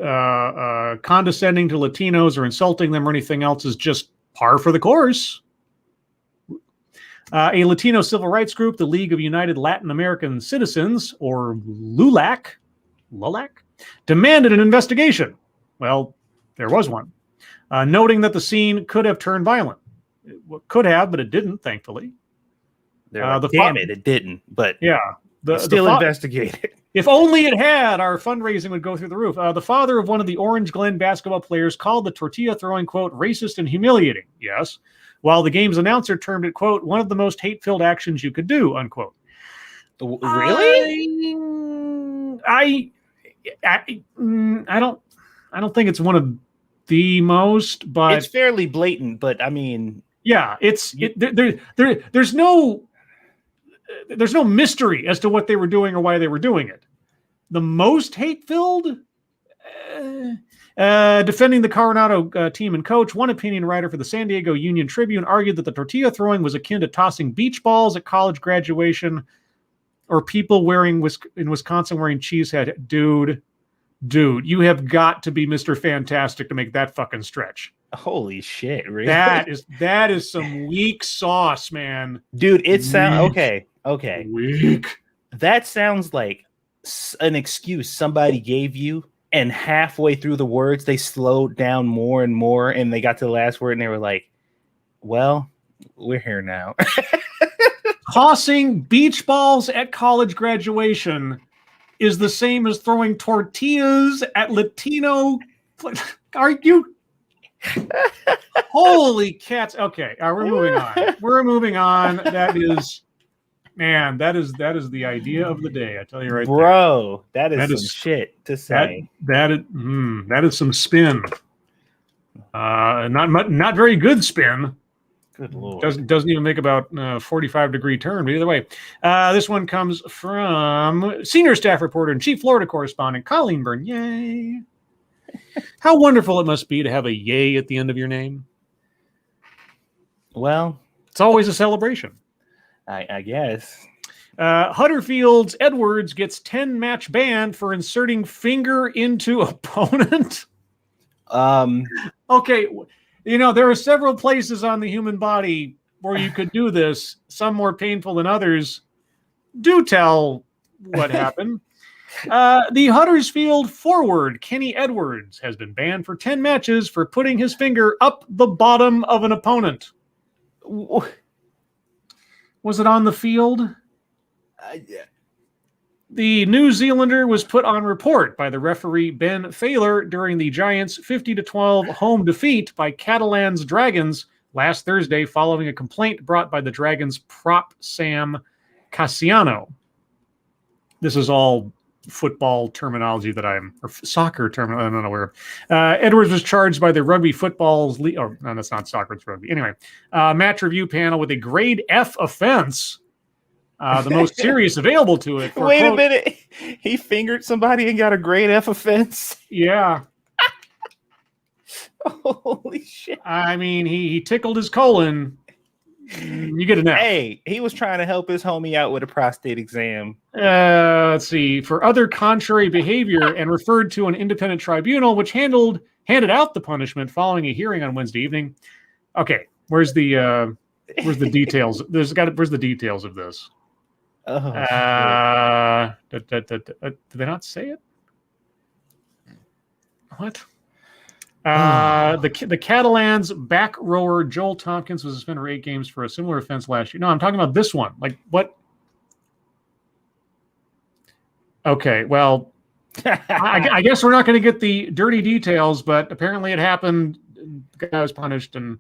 condescending to Latinos or insulting them or anything else is just par for the course. A Latino civil rights group, the League of United Latin American Citizens, or LULAC, demanded an investigation. Well, there was one, noting that the scene could have turned violent. It could have, but it didn't, thankfully. Damn it, it didn't. But yeah, still investigated. If only it had, our fundraising would go through the roof. The father of one of the Orange Glen basketball players called the tortilla throwing, quote, racist and humiliating. Yes. While the game's announcer termed it, quote, one of the most hate-filled actions you could do, unquote. Really? I don't think it's one of the most, but it's fairly blatant. But I mean, yeah, there's no mystery as to what they were doing or why they were doing it. The most hate-filled, defending the Coronado team and coach, one opinion writer for the San Diego Union Tribune argued that the tortilla throwing was akin to tossing beach balls at college graduation, or people in Wisconsin wearing cheese head. Dude, you have got to be Mr. Fantastic to make that fucking stretch. Holy shit! Really? That is some weak sauce, man. Dude, it sounds okay. Weak. That sounds like an excuse somebody gave you, and halfway through the words they slowed down more and more, and they got to the last word, and they were like, "Well, we're here now." Tossing beach balls at college graduation is the same as throwing tortillas at Latino. Are you? Holy cats! Okay, we're moving on. We're moving on. That is the idea of the day. I tell you right, bro. That is some shit to say. That is some spin. Not very good spin. Good Lord. Doesn't even make about 45-degree turn. But either way, this one comes from senior staff reporter and chief Florida correspondent Colleen Byrne. Yay! How wonderful it must be to have a yay at the end of your name. Well, it's always a celebration. I guess. Huddersfield's Edwards gets 10-match ban for inserting finger into opponent. Okay. There are several places on the human body where you could do this, some more painful than others. Do tell what happened. The Huddersfield forward, Kenny Edwards, has been banned for 10 matches for putting his finger up the bottom of an opponent. Was it on the field? Yeah. The New Zealander was put on report by the referee Ben Failer during the Giants' 50-12 home defeat by Catalan's Dragons last Thursday following a complaint brought by the Dragons' prop Sam Cassiano. This is all football terminology or soccer terminology I'm not aware of. Edwards was charged by the Rugby Football's league. Oh, no, that's not soccer, it's rugby. Anyway, match review panel with a grade F offense. The most serious available to it. Wait a minute. He fingered somebody and got a grade F offense? Yeah. Holy shit. I mean, he tickled his colon. You get an F. Hey, he was trying to help his homie out with a prostate exam. Let's see. For other contrary behavior and referred to an independent tribunal, which handled handed out the punishment following a hearing on Wednesday evening. Okay, where's the details? Where's the details of this? Did they not say it? What? The Catalans back rower Joel Tompkins was suspended for 8 games for a similar offense last year. No, I'm talking about this one. Like, what? Okay, well, I guess we're not going to get the dirty details, but apparently it happened. The guy was punished, and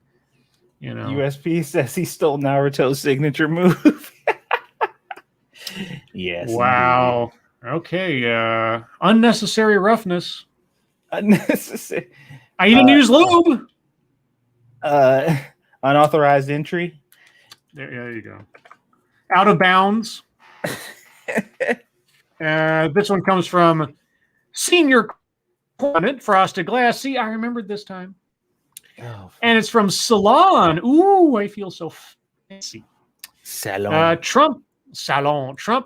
USP says he stole Naruto's signature move. Yes. Wow. Indeed. Okay. Unnecessary roughness. Unnecessary. I didn't use lube. Unauthorized entry. There you go. Out of bounds. This one comes from Senior Cornet Frosted Glass. See, I remembered this time. Oh, and it's from Salon. Ooh, I feel so fancy. Salon. Trump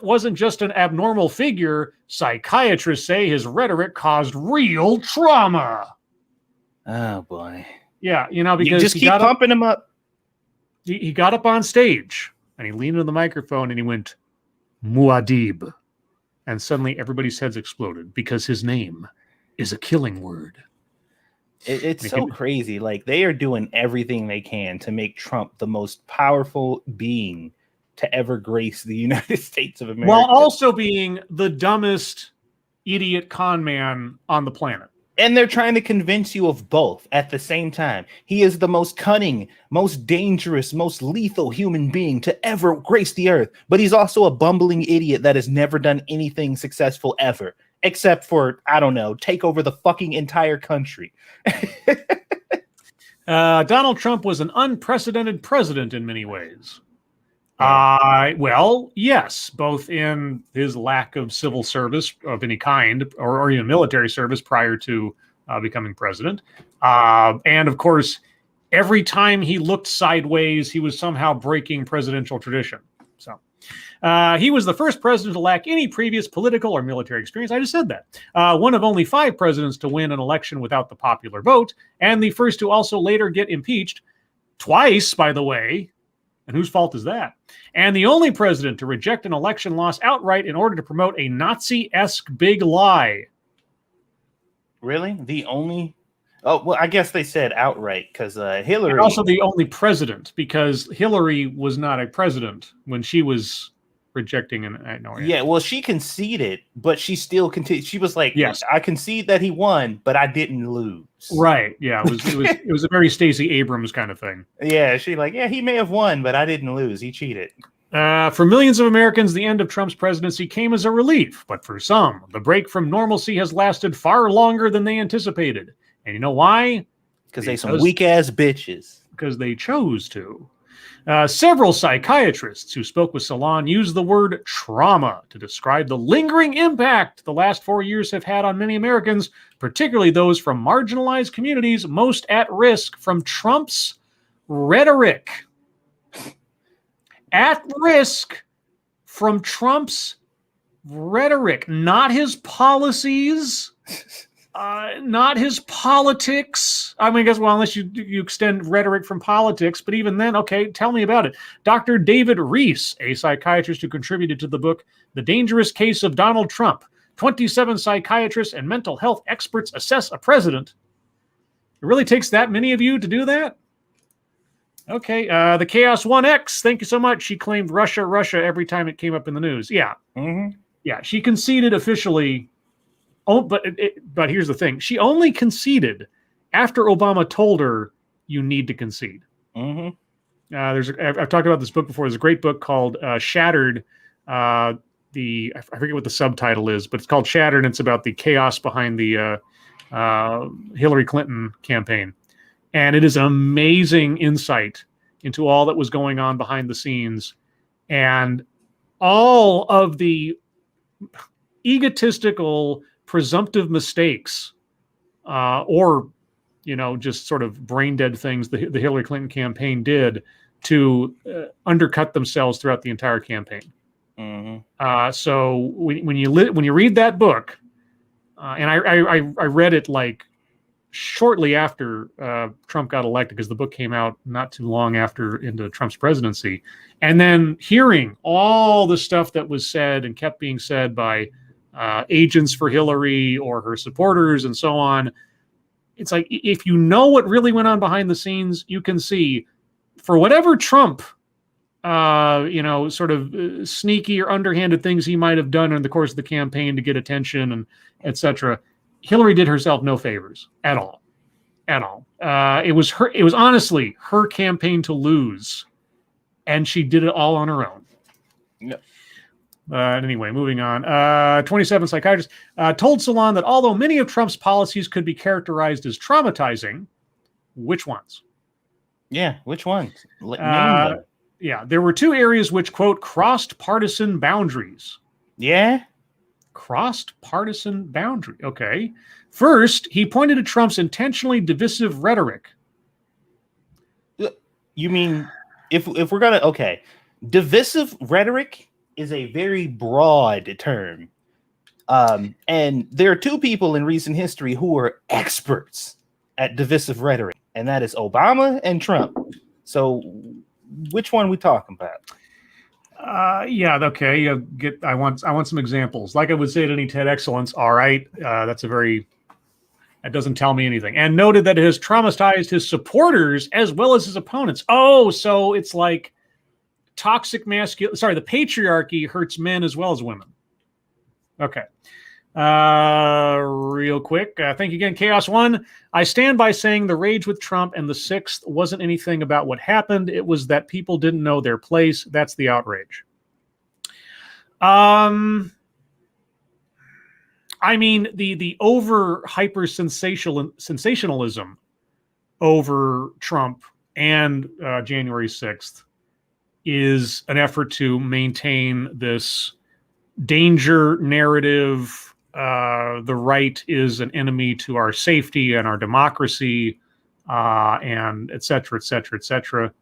wasn't just an abnormal figure. Psychiatrists say his rhetoric caused real trauma. Oh, boy. Yeah, because you just keep pumping him up. He got up on stage, and he leaned into the microphone, and he went, Muad'Dib. And suddenly everybody's heads exploded because his name is a killing word. It's so crazy. Like, they are doing everything they can to make Trump the most powerful being to ever grace the United States of America. While also being the dumbest idiot con man on the planet. And they're trying to convince you of both at the same time. He is the most cunning, most dangerous, most lethal human being to ever grace the earth. But he's also a bumbling idiot that has never done anything successful ever. Except for, I don't know, take over the fucking entire country. Donald Trump was an unprecedented president in many ways. Well, yes, both in his lack of civil service of any kind or even military service prior to becoming president. And of course, every time he looked sideways, he was somehow breaking presidential tradition. So he was the first president to lack any previous political or military experience. I just said that. One of only 5 presidents to win an election without the popular vote, and the first to also later get impeached twice, by the way. And whose fault is that? And the only president to reject an election loss outright in order to promote a Nazi-esque big lie. Really? The only? Oh, well, I guess they said outright because Hillary. And also the only president, because Hillary was not a president when she was rejecting an. Yeah, well, she conceded, but she still continued. She was like, "Yes, I concede that he won, but I didn't lose." Right? Yeah, it was a very Stacey Abrams kind of thing. Yeah, he may have won, but I didn't lose. He cheated. For millions of Americans, the end of Trump's presidency came as a relief, but for some, the break from normalcy has lasted far longer than they anticipated. And you know why? Because they some weak ass bitches. Because they chose to. Several psychiatrists who spoke with Salon used the word trauma to describe the lingering impact the last 4 years have had on many Americans, particularly those from marginalized communities most at risk from Trump's rhetoric. At risk from Trump's rhetoric, not his policies, not his politics. I mean, I guess, well, unless you extend rhetoric from politics, but even then, okay, tell me about it. Dr. David Reese, a psychiatrist who contributed to the book, The Dangerous Case of Donald Trump, 27 psychiatrists and mental health experts assess a president. It really takes that many of you to do that? Okay, the Chaos 1X, thank you so much. She claimed Russia every time it came up in the news. Yeah. Mm-hmm. Yeah, she conceded officially. Oh, but here's the thing. She only conceded after Obama told her you need to concede. Mm-hmm. I've talked about this book before. There's a great book called Shattered. I forget what the subtitle is, but it's called Shattered, and it's about the chaos behind the Hillary Clinton campaign. And it is an amazing insight into all that was going on behind the scenes and all of the egotistical, presumptive mistakes or, just sort of brain dead things the Hillary Clinton campaign did to undercut themselves throughout the entire campaign. Mm-hmm. So when you read that book, and I read it like shortly after Trump got elected, because the book came out not too long after into Trump's presidency, and then hearing all the stuff that was said and kept being said by agents for Hillary or her supporters and so on. It's like, if you know what really went on behind the scenes, you can see, for whatever Trump, sort of sneaky or underhanded things he might have done in the course of the campaign to get attention and etc. Hillary did herself no favors at all. It was honestly her campaign to lose, and she did it all on her own. Yep. Anyway, moving on. 27 psychiatrists told Salon that although many of Trump's policies could be characterized as traumatizing, which ones? Yeah, which ones? Name them. Yeah, there were two areas which, quote, crossed partisan boundaries. Yeah? Crossed partisan boundary. Okay. First, he pointed to Trump's intentionally divisive rhetoric. You mean, if we're going to, okay, divisive rhetoric is a very broad term. And there are two people in recent history who are experts at divisive rhetoric, and that is Obama and Trump. So which one we talking about? Yeah, okay. I want some examples. Like I would say at any TED Excellence, all right, that doesn't tell me anything. And noted that it has traumatized his supporters as well as his opponents. Oh, so it's like toxic the patriarchy hurts men as well as women. Okay. Real quick. Thank you again, Chaos One. I stand by saying the rage with Trump and the 6th wasn't anything about what happened. It was that people didn't know their place. That's the outrage. I mean, the over hyper sensationalism over Trump and January 6th is an effort to maintain this danger narrative. The right is an enemy to our safety and our democracy, and et cetera, et cetera, et cetera.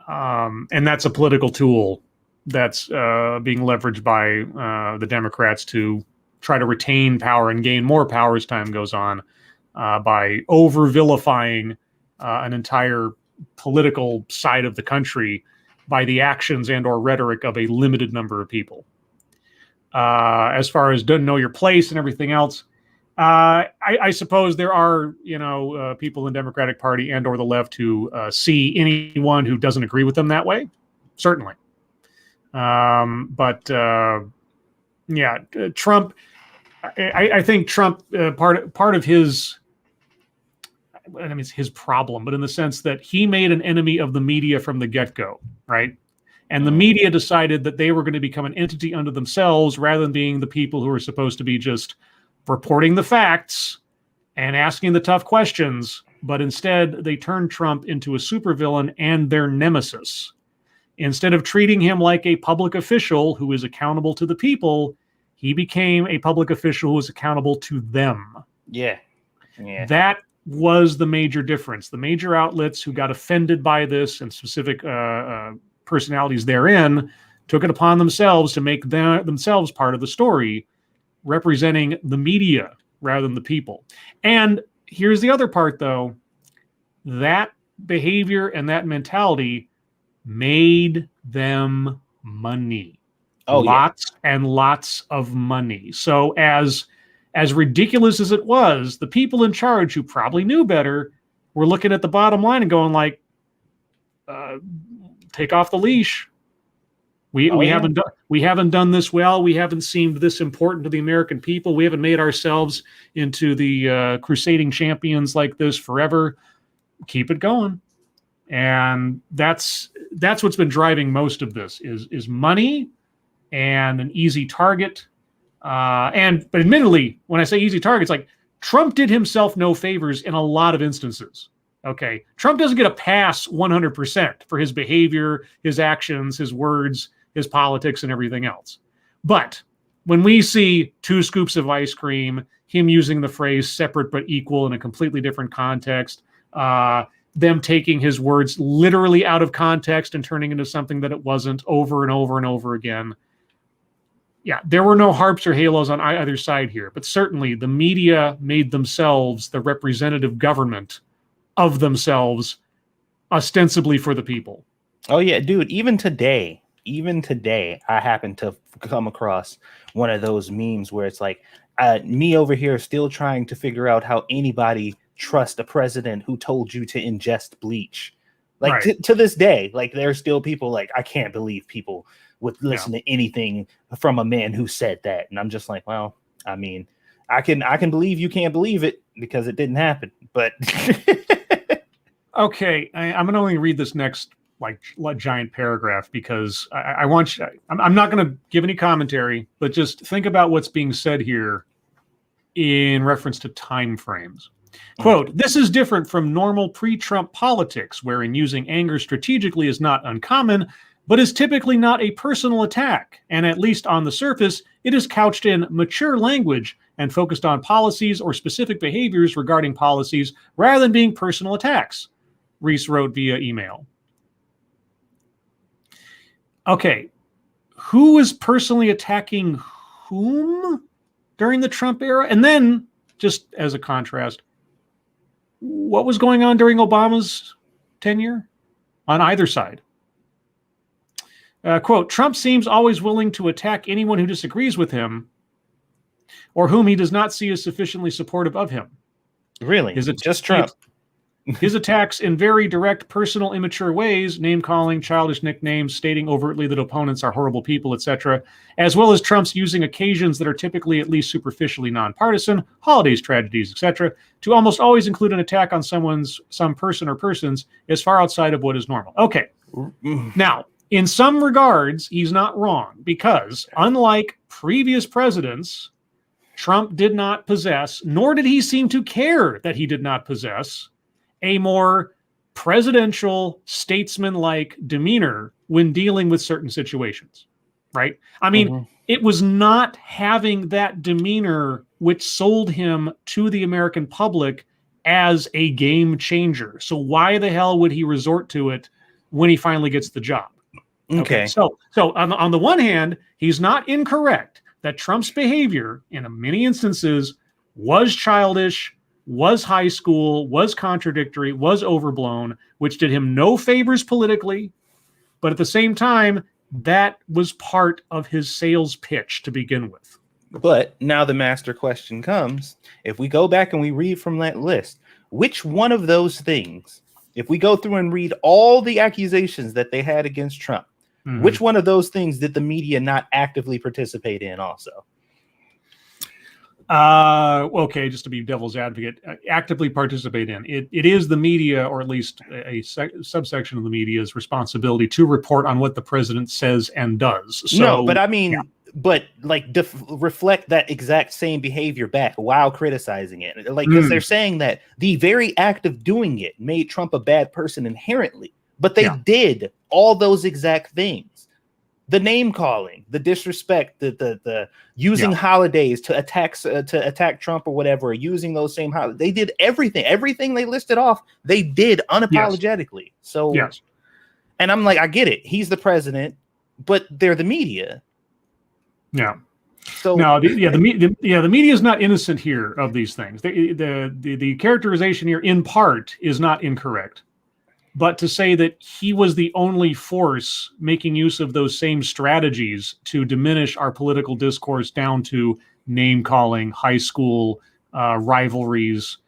And that's a political tool that's being leveraged by the Democrats to try to retain power and gain more power as time goes on, by over-vilifying an entire political side of the country by the actions and or rhetoric of a limited number of people. As far as doesn't know your place and everything else, I suppose there are, people in the Democratic Party and or the left who see anyone who doesn't agree with them that way, certainly. But Trump, I think Trump, part of his, I mean, it's his problem, but in the sense that he made an enemy of the media from the get-go, right? And the media decided that they were going to become an entity unto themselves rather than being the people who are supposed to be just reporting the facts and asking the tough questions. But instead, they turned Trump into a supervillain and their nemesis. Instead of treating him like a public official who is accountable to the people, he became a public official who was accountable to them. Yeah. That was the major difference. The major outlets who got offended by this and specific personalities therein took it upon themselves to make themselves part of the story, representing the media rather than the people. And here's the other part, though. That behavior and that mentality made them money. Lots and lots of money. So as ridiculous as it was, the people in charge who probably knew better were looking at the bottom line and going like, take off the leash. We haven't done this well. We haven't seemed this important to the American people. We haven't made ourselves into the crusading champions like this forever. Keep it going. And that's what's been driving most of this is money and an easy target. But admittedly, when I say easy target, it's like Trump did himself no favors in a lot of instances. Okay, Trump doesn't get a pass 100% for his behavior, his actions, his words, his politics, and everything else. But when we see 2 scoops of ice cream, him using the phrase separate but equal in a completely different context, them taking his words literally out of context and turning into something that it wasn't over and over and over again, Yeah, there were no harps or halos on either side here, but certainly the media made themselves the representative government of themselves, ostensibly for the people. Oh yeah, dude, even today, I happen to come across one of those memes where it's like me over here still trying to figure out how anybody trusts a president who told you to ingest bleach. Like Right. to this day, like there's still people like, I can't believe people would listen to anything from a man who said that. And I'm just like, well, I mean, I can believe you can't believe it because it didn't happen. But okay, I'm going to only read this next like giant paragraph because I want you. I'm not going to give any commentary, but just think about what's being said here in reference to time frames. Quote, "This is different from normal pre-Trump politics, wherein using anger strategically is not uncommon, but is typically not a personal attack, and at least on the surface, it is couched in mature language and focused on policies or specific behaviors regarding policies rather than being personal attacks," Reese wrote via email. Okay, who was personally attacking whom during the Trump era? And then, just as a contrast, what was going on during Obama's tenure on either side? Quote, "Trump seems always willing to attack anyone who disagrees with him or whom he does not see as sufficiently supportive of him." Really? Just Trump. His attacks in very direct, personal, immature ways, name-calling, childish nicknames, stating overtly that opponents are horrible people, etc., as well as Trump's using occasions that are typically at least superficially nonpartisan, holidays, tragedies, etc., to almost always include an attack on some person or persons, is far outside of what is normal. Okay. Now, in some regards, he's not wrong, because unlike previous presidents, Trump did not possess, nor did he seem to care that he did not possess, a more presidential, statesman-like demeanor when dealing with certain situations, right? I mean, it was not having that demeanor which sold him to the American public as a game changer. So why the hell would he resort to it when he finally gets the job? Okay. So on the one hand, he's not incorrect that Trump's behavior in many instances was childish, was high school, was contradictory, was overblown, which did him no favors politically. But at the same time, that was part of his sales pitch to begin with. But now the master question comes, if we go back and we read from that list, which one of those things, if we go through and read all the accusations that they had against Trump, which one of those things did the media not actively participate in also? Okay, just to be devil's advocate, actively participate in it. It is the media, or at least a subsection of the media's responsibility to report on what the president says and does. So, no, but I mean, but like reflect that exact same behavior back while criticizing it. Like, because they're saying that the very act of doing it made Trump a bad person inherently, but they did all those exact things. The name calling, the disrespect, the using holidays to attack Trump or whatever, using those same holidays. They did everything they listed off. They did unapologetically. So, and I'm like, I get it. He's the president, but they're the media. Yeah. So no, the media is not innocent here of these things. The characterization here, in part, is not incorrect. But to say that he was the only force making use of those same strategies to diminish our political discourse down to name calling, high school rivalries,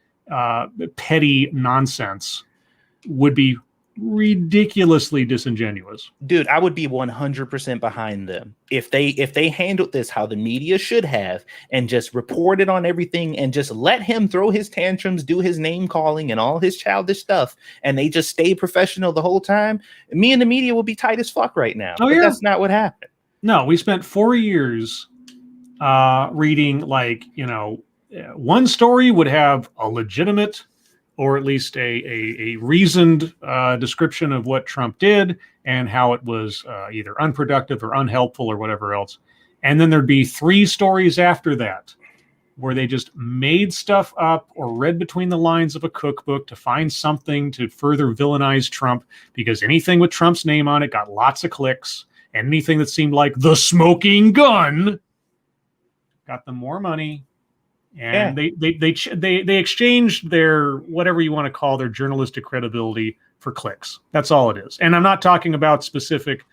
petty nonsense would be ridiculously disingenuous. Dude, I would be 100% behind them if they handled this how the media should have and just reported on everything and just let him throw his tantrums, do his name calling and all his childish stuff, and they just stay professional the whole time. Me and the media will be tight as fuck right now. Oh, but that's not what happened. No, we spent 4 years reading, like, one story would have a legitimate, or at least a reasoned description of what Trump did and how it was either unproductive or unhelpful or whatever else. And then there'd be 3 stories after that where they just made stuff up or read between the lines of a cookbook to find something to further villainize Trump, because anything with Trump's name on it got lots of clicks, and anything that seemed like the smoking gun got them more money, and they exchanged their whatever you want to call their journalistic credibility for clicks. That's all it is. And I'm not talking about specific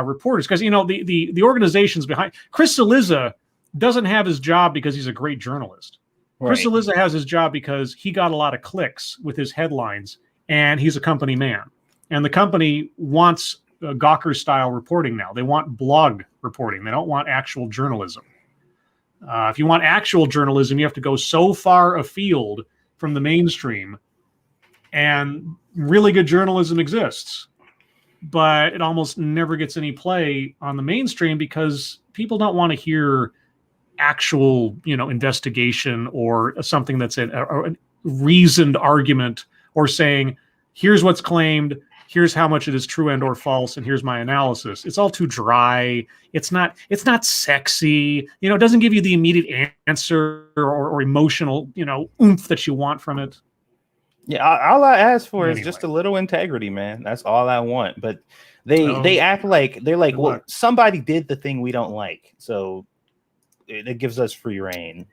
reporters, because the organizations behind Chris Cillizza doesn't have his job because he's a great journalist. Right. Chris Cillizza has his job because he got a lot of clicks with his headlines, and he's a company man. And the company wants Gawker style reporting now. They want blog reporting. They don't want actual journalism. If you want actual journalism, you have to go so far afield from the mainstream. And really good journalism exists, but it almost never gets any play on the mainstream because people don't want to hear actual, investigation or something that's a reasoned argument, or saying, here's what's claimed, here's how much it is true and or false, and here's my analysis. It's all too dry. It's not sexy. It doesn't give you the immediate answer or emotional, oomph that you want from it. Yeah, all I ask for is just a little integrity, man. That's all I want. But they act like they're like, well, somebody did the thing we don't like, so it gives us free reign.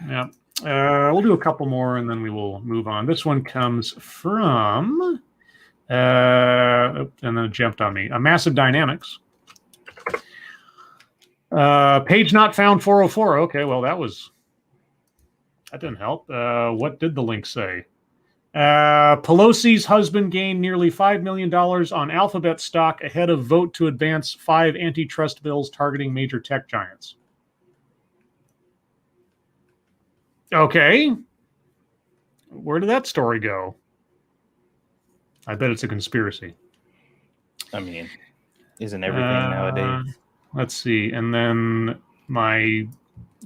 Yeah. We'll do a couple more and then we will move on. This one comes from and then it jumped on me. Massive Dynamics. Page not found 404. Okay, well that didn't help. What did the link say? Pelosi's husband gained nearly $5 million on Alphabet stock ahead of vote to advance 5 antitrust bills targeting major tech giants. Okay. Where did that story go? I bet it's a conspiracy. I mean, isn't everything nowadays? Let's see. And then my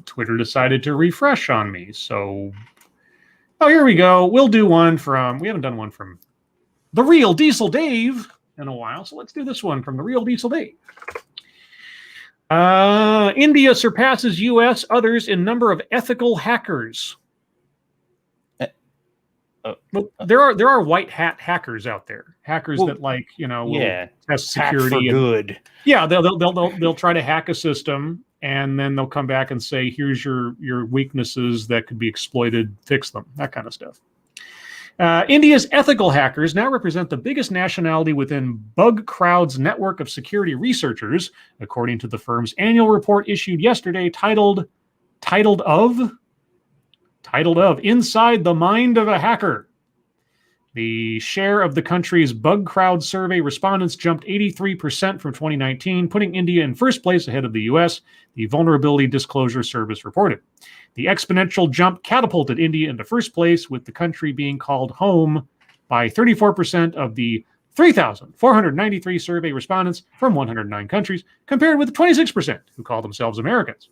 Twitter decided to refresh on me. So, here we go. We'll do one from, we haven't done one from The Real Diesel Dave in a while. So let's do this one from The Real Diesel Dave. India surpasses U.S. others in number of ethical hackers. Well, there are white hat hackers out there. Hackers that will test security. Hack for good. Yeah, they'll try to hack a system, and then they'll come back and say, "Here's your weaknesses that could be exploited. Fix them." That kind of stuff. India's ethical hackers now represent the biggest nationality within BugCrowd's network of security researchers, according to the firm's annual report issued yesterday, titled Inside the Mind of a Hacker. The share of the country's BugCrowd survey respondents jumped 83% from 2019, putting India in first place ahead of the US, the Vulnerability Disclosure Service reported. The exponential jump catapulted India into first place, with the country being called home by 34% of the 3,493 survey respondents from 109 countries, compared with 26% who call themselves Americans.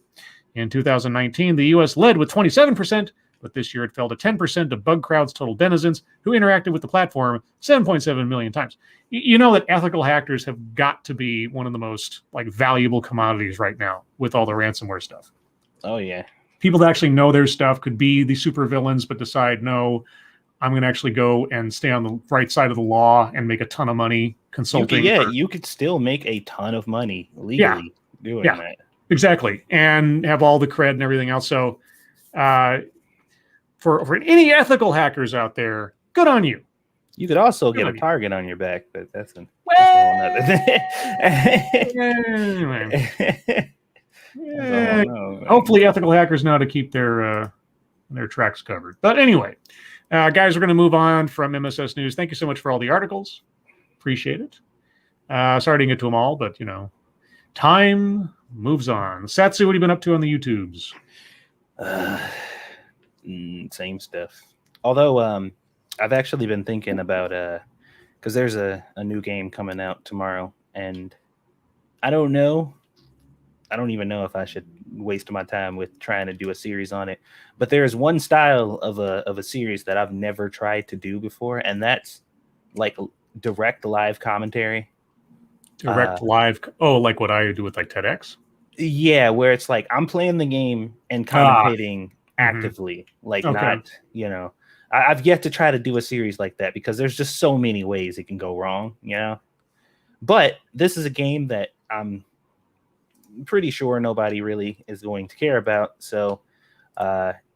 In 2019, the U.S. led with 27%, but this year it fell to 10% of BugCrowd's total denizens who interacted with the platform 7.7 million times. You know that ethical hackers have got to be one of the most valuable commodities right now with all the ransomware stuff. Oh, yeah. People that actually know their stuff could be the supervillains, but decide, no, I'm going to actually go and stay on the right side of the law and make a ton of money consulting. You could still make a ton of money legally doing that. Exactly. And have all the cred and everything else. So for any ethical hackers out there, good on you. You could also get a target on your back, but that's a whole other thing. Hopefully ethical hackers know how to keep their tracks covered. But anyway, guys, we're going to move on from MSS News. Thank you so much for all the articles. Appreciate it. Sorry to get to them all, but, time moves on. Satsu, what have you been up to on the YouTubes? Same stuff. Although I've actually been thinking about because there's a new game coming out tomorrow, and I don't even know if I should waste my time with trying to do a series on it. But there's one style of a series that I've never tried to do before, and that's like direct live commentary. Direct live, like what I do with TEDx. Yeah, where it's like I'm playing the game and commentating actively, not, I've yet to try to do a series like that because there's just so many ways it can go wrong, But this is a game that I'm pretty sure nobody really is going to care about. So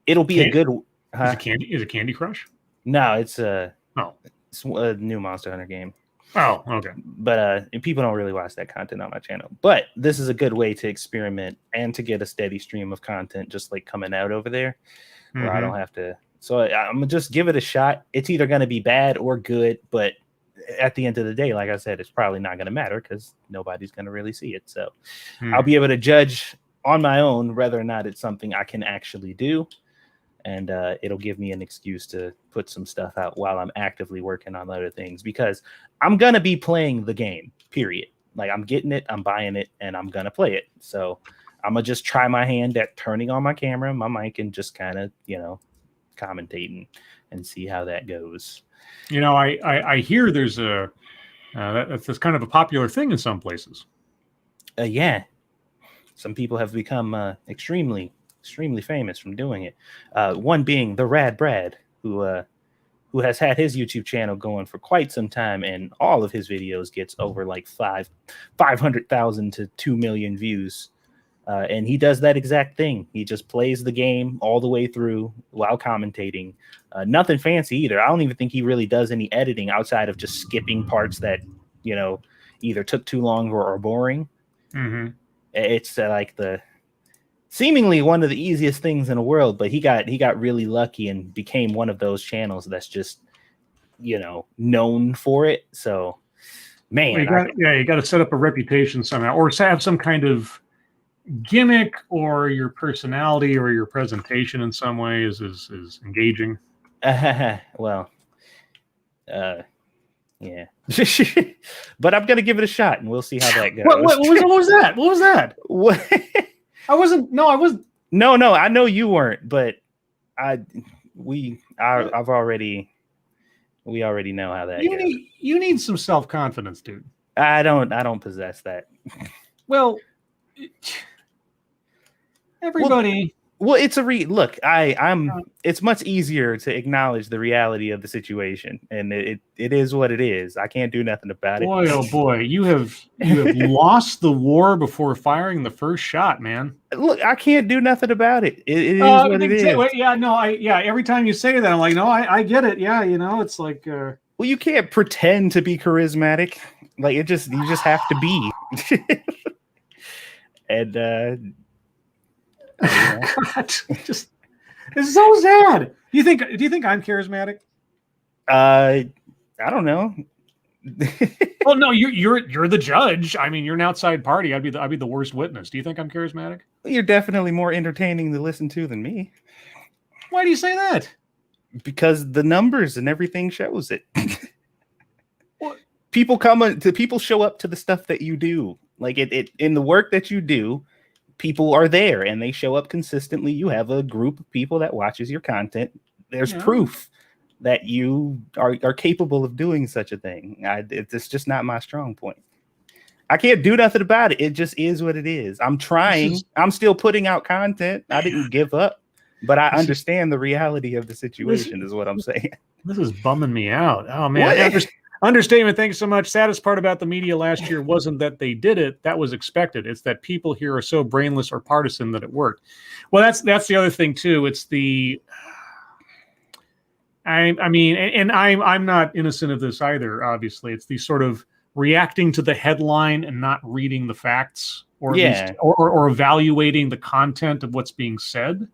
it'll be a good. Is it Candy Crush? No, it's a new Monster Hunter game. Oh, okay. But people don't really watch that content on my channel. But this is a good way to experiment and to get a steady stream of content just like coming out over there, where I don't have to. So I'm gonna just give it a shot. It's either gonna be bad or good, but at the end of the day, like I said, it's probably not gonna matter because nobody's gonna really see it. So I'll be able to judge on my own whether or not it's something I can actually do. And it'll give me an excuse to put some stuff out while I'm actively working on other things, because I'm going to be playing the game, period. Like, I'm getting it, I'm buying it, and I'm going to play it. So I'm going to just try my hand at turning on my camera, my mic, and just kind of, commentating and see how that goes. I hear there's that's kind of a popular thing in some places. Yeah. Some people have become extremely famous from doing it. One being the Rad Brad, who has had his YouTube channel going for quite some time, and all of his videos gets over like 500,000 to 2 million views. And he does that exact thing. He just plays the game all the way through while commentating. Nothing fancy either. I don't even think he really does any editing outside of just skipping parts that, either took too long or are boring. It's like seemingly one of the easiest things in the world, but he got really lucky and became one of those channels that's just, known for it. So, man, you got to set up a reputation somehow, or have some kind of gimmick, or your personality or your presentation in some way is engaging. Well, yeah, but I'm gonna give it a shot, and we'll see how that goes. What was that? What was that? What? I wasn't. No, I wasn't. No, I know you weren't, but we already know how that goes. You need some self-confidence, dude. I don't possess that. Well, everybody. Well, it's look. It's much easier to acknowledge the reality of the situation, and it is what it is. I can't do nothing about it. Boy, oh boy, you have lost the war before firing the first shot, man. Look, I can't do nothing about it. It is what it is. Every time you say that, I'm like, no, I get it. Yeah, it's like. Well, you can't pretend to be charismatic. Like you just have to be. And. God, it's so sad. Do you think I'm charismatic? I don't know. Well, no, you're the judge. I mean, you're an outside party. I'd be the worst witness. Do you think I'm charismatic? You're definitely more entertaining to listen to than me. Why do you say that? Because the numbers and everything shows it. What? People show up to the stuff that you do. Like it in the work that you do. People are there and they show up consistently. You have a group of people that watches your content. There's proof that you are capable of doing such a thing. It's just not my strong point. I can't do nothing about it. It just is what it is. I'm trying. I'm still putting out content. I didn't give up, but I understand the reality of the situation is what I'm saying. This is bumming me out. Oh, man. Understatement. Thanks so much. Saddest part about the media last year wasn't that they did it. That was expected. It's that people here are so brainless or partisan that it worked. Well, that's the other thing too. It's the, I'm not innocent of this either. Obviously, it's the sort of reacting to the headline and not reading the facts, or at least, or evaluating the content of what's being said.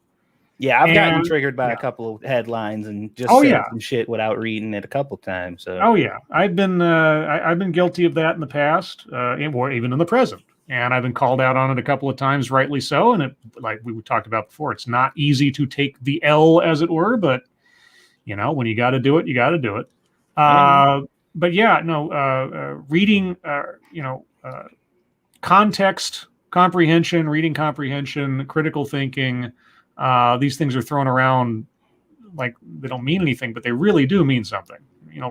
Yeah, I've gotten triggered by a couple of headlines and just said some shit without reading it a couple times. So. Oh yeah, I've been guilty of that in the past, or even in the present, and I've been called out on it a couple of times, rightly so. And it, like we talked about before, it's not easy to take the L, as it were, but when you got to do it, you got to do it. But yeah, no, reading, context comprehension, reading comprehension, critical thinking. These things are thrown around like they don't mean anything, but they really do mean something.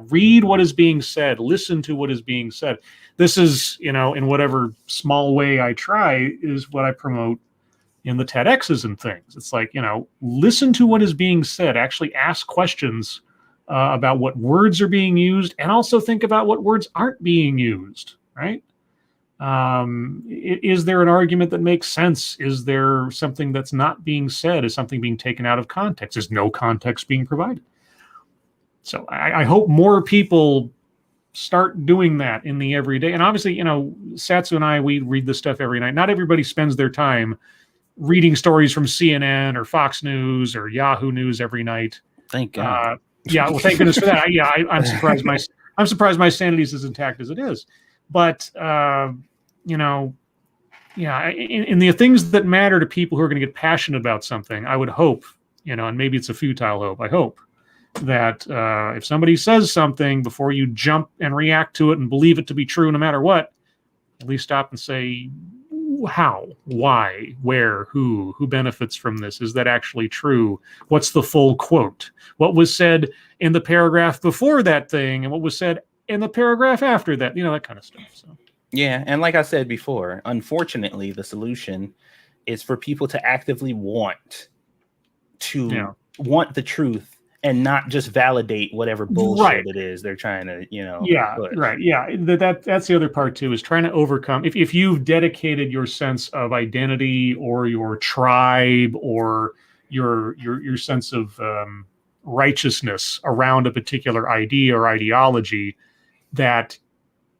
Read what is being said, listen to what is being said. This is, in whatever small way I try, is what I promote in the TEDx's and things. It's like, listen to what is being said, actually ask questions about what words are being used, and also think about what words aren't being used, right? Is there an argument that makes sense? Is there something that's not being said? Is something being taken out of context? Is no context being provided? So I hope more people start doing that in the everyday. And obviously, Satsu and I, we read this stuff every night. Not everybody spends their time reading stories from CNN or Fox News or Yahoo News every night. Thank God. Yeah, well, thank goodness for that. I'm surprised my sanity is as intact as it is. But in the things that matter to people who are going to get passionate about something, I would hope, and maybe it's a futile hope. I hope that if somebody says something, before you jump and react to it and believe it to be true, no matter what, at least stop and say, how, why, where, who benefits from this? Is that actually true? What's the full quote? What was said in the paragraph before that thing, and what was said in the paragraph after that? That kind of stuff. So yeah, and like I said before, unfortunately, the solution is for people to actively want the truth and not just validate whatever bullshit it is they're trying to, push. Right. Yeah. That's the other part too, is trying to overcome. If you've dedicated your sense of identity or your tribe or your sense of righteousness around a particular idea or ideology, that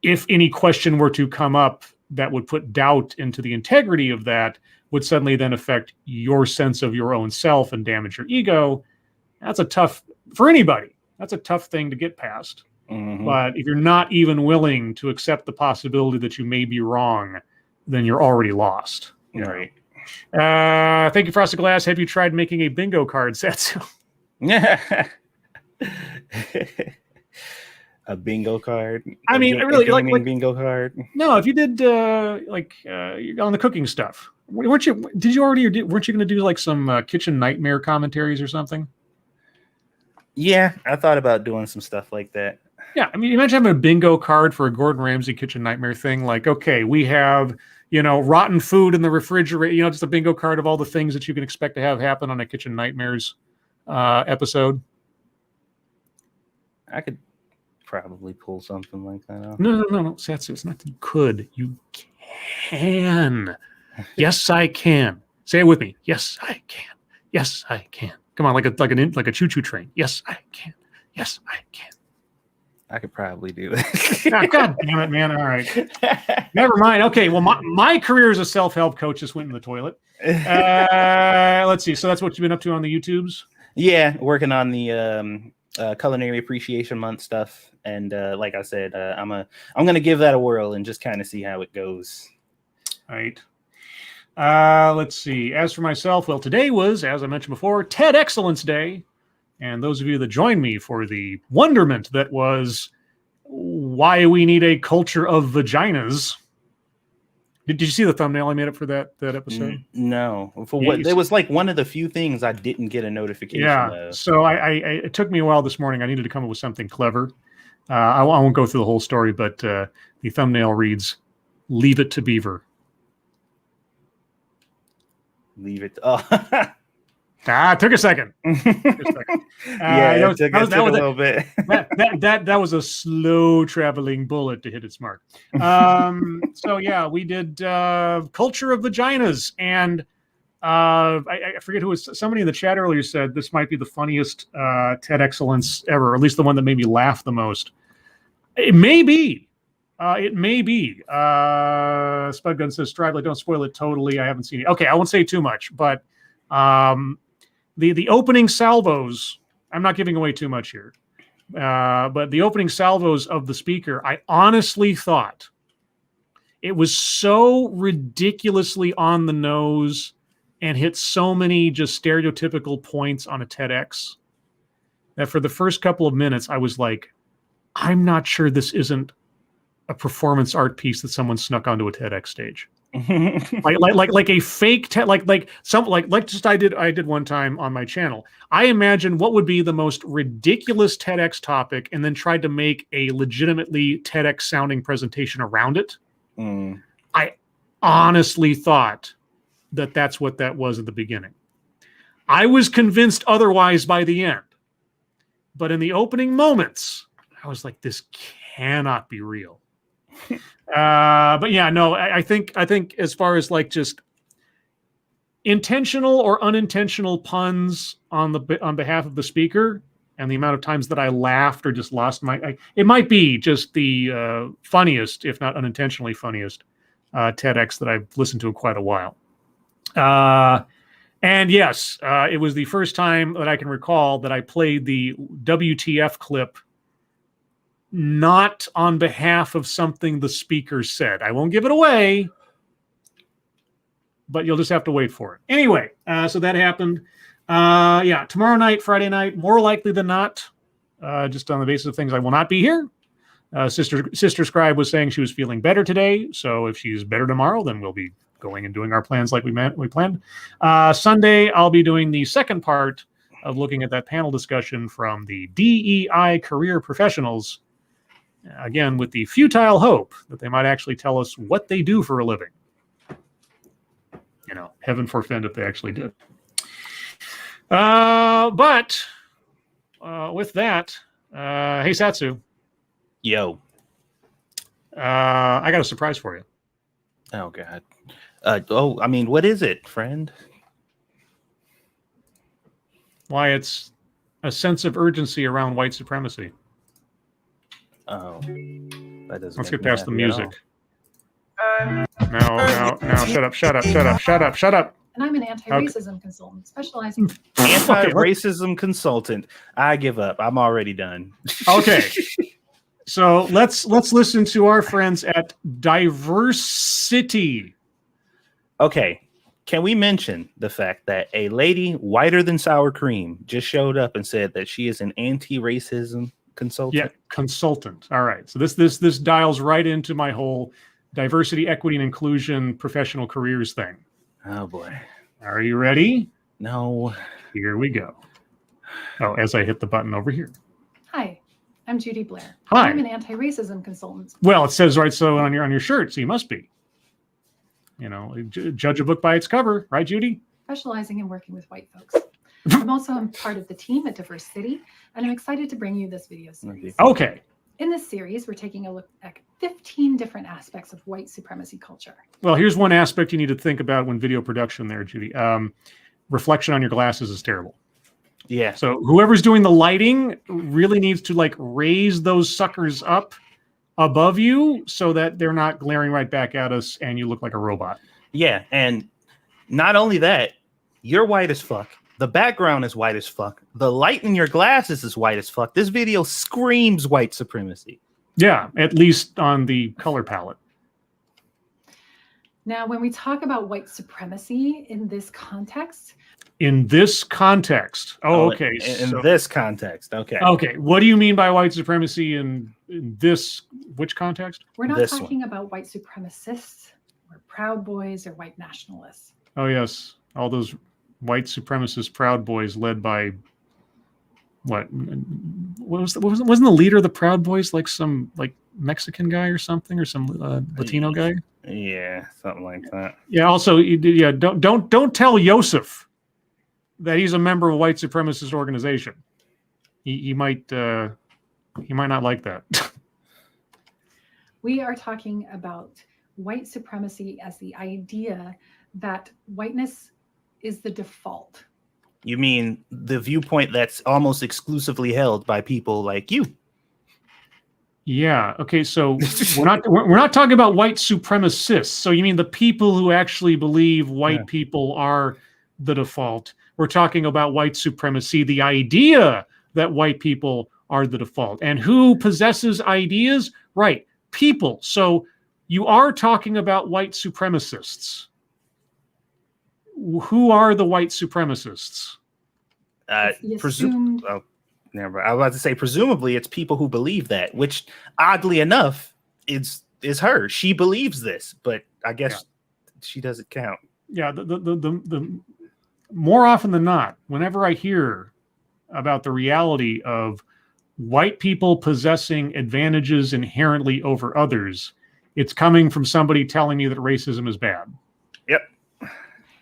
if any question were to come up that would put doubt into the integrity of that, would suddenly then affect your sense of your own self and damage your ego. That's for anybody. That's a tough thing to get past. Mm-hmm. But if you're not even willing to accept the possibility that you may be wrong, then you're already lost. Right. Thank you, Frosted Glass. Have you tried making a bingo card, Satsu? A bingo card? I mean, really, like bingo card? No, if you did on the cooking stuff, weren't you? Did you already? Or weren't you going to do like some kitchen nightmare commentaries or something? Yeah, I thought about doing some stuff like that. Yeah, I mean, imagine having a bingo card for a Gordon Ramsay kitchen nightmare thing. Like, okay, we have, rotten food in the refrigerator, just a bingo card of all the things that you can expect to have happen on a Kitchen Nightmares episode. I could probably pull something like that off. No, Satsu, it's not that you could. You can. Yes, I can. Say it with me. Yes, I can. Yes, I can. Come on, like a choo-choo train. Yes, I can. Yes, I can. I could probably do it. Oh, God damn it, man. All right. Never mind. Okay, well, my career as a self-help coach just went in the toilet. Let's see. So that's what you've been up to on the YouTubes? Yeah, working on the Culinary Appreciation Month stuff. And like I said, I'm going to give that a whirl and just kind of see how it goes. All right. Let's see. As for myself, well, today was, as I mentioned before, TED Excellence Day. And those of you that joined me for the wonderment that was why we need a culture of vaginas. Did you see the thumbnail I made up for that episode? No. It was like one of the few things I didn't get a notification of. So it took me a while this morning. I needed to come up with something clever. I won't go through the whole story, but the thumbnail reads, "Leave it to Beaver." Leave it. Oh. It took a second. Yeah, it took a little bit. That was a slow traveling bullet to hit its mark. So yeah, we did culture of vaginas, and I forget who was. Somebody in the chat earlier said this might be the funniest TED Excellence ever, or at least the one that made me laugh the most. It may be. It may be. Spudgun says, "Strive, don't spoil it totally. I haven't seen it." Okay, I won't say too much, but the opening salvos, I'm not giving away too much here, but the opening salvos of the speaker, I honestly thought it was so ridiculously on the nose and hit so many just stereotypical points on a TEDx that for the first couple of minutes, I was like, I'm not sure this isn't a performance art piece that someone snuck onto a TEDx stage. like a fake I did one time on my channel. I imagined what would be the most ridiculous TEDx topic and then tried to make a legitimately TEDx sounding presentation around it. I honestly thought that that's what that was at the beginning. I was convinced otherwise by the end, but in the opening moments I was like, this cannot be real. But yeah, no, I think as far as like just intentional or unintentional puns on behalf of the speaker, and the amount of times that I laughed or just lost it might be just the funniest, if not unintentionally funniest, TEDx that I've listened to in quite a while. And yes, it was the first time that I can recall that I played the WTF clip not on behalf of something the speaker said. I won't give it away, but you'll just have to wait for it. Anyway, so that happened. Yeah, tomorrow night, Friday night, more likely than not, just on the basis of things, I will not be here. Sister Scribe was saying she was feeling better today, so if she's better tomorrow, then we'll be going and doing our plans like we planned. Sunday, I'll be doing the second part of looking at that panel discussion from the DEI career professionals, again, with the futile hope that they might actually tell us what they do for a living. You know, heaven forfend if they actually did. But with that, hey, Satsu. Yo. I got a surprise for you. Oh, God. I mean, what is it, friend? Why, it's a sense of urgency around white supremacy. Oh, that doesn't. Let's get past the music. No, shut up. And I'm an anti-racism consultant specializing. Anti-racism consultant. I give up. I'm already done. Okay. So let's listen to our friends at Diversity. Okay. Can we mention the fact that a lady whiter than sour cream just showed up and said that she is an anti-racism consultant? Yeah, consultant. All right. So this dials right into my whole diversity, equity, and inclusion professional careers thing. Oh boy. Are you ready? No. Here we go. Oh, as I hit the button over here. Hi, I'm Judy Blair. Hi. I'm an anti-racism consultant. Well, it says right so on your shirt, so you must be. You know, judge a book by its cover, right, Judy? Specializing in working with white folks. I'm also part of the team at Diversity, and I'm excited to bring you this video series. Okay. In this series, we're taking a look at 15 different aspects of white supremacy culture. Well, here's one aspect you need to think about when video production there, Judy. Reflection on your glasses is terrible. Yeah. So whoever's doing the lighting really needs to like raise those suckers up above you so that they're not glaring right back at us and you look like a robot. Yeah. And not only that, you're white as fuck. The background is white as fuck. The light in your glasses is white as fuck. This video screams white supremacy. Yeah, at least on the color palette. Now, when we talk about white supremacy in this context. In this context. Oh, okay. In this context. Okay. Okay. What do you mean by white supremacy in this, which context? We're not talking about white supremacists or Proud Boys or white nationalists. Oh, yes. All those white supremacist Proud Boys led by wasn't the leader of the Proud Boys like some like Mexican guy or something, or some Latino guy? Yeah, something like that. Yeah. Also, yeah, don't tell Yosef that he's a member of a white supremacist organization. He might not like that. We are talking about white supremacy as the idea that whiteness is the default. You mean the viewpoint that's almost exclusively held by people like you? Yeah. Okay. So we're not talking about white supremacists. So you mean the people who actually believe white people are the default? We're talking about white supremacy, the idea that white people are the default, and who possesses ideas? Right, people. So you are talking about white supremacists. Who are the white supremacists? Oh, never. I was about to say, presumably, it's people who believe that, which, oddly enough, is her. She believes this, but I guess she doesn't count. Yeah, the more often than not, whenever I hear about the reality of white people possessing advantages inherently over others, it's coming from somebody telling me that racism is bad. Yep.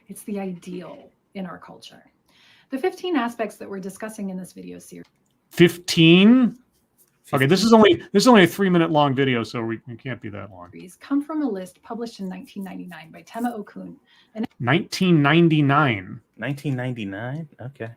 It's the ideal in our culture. The 15 aspects that we're discussing in this video series. 15? Okay, this is only a 3-minute long video, so it can't be that long. Come from a list published in 1999 by Tema Okun. 1999. 1999. Okay.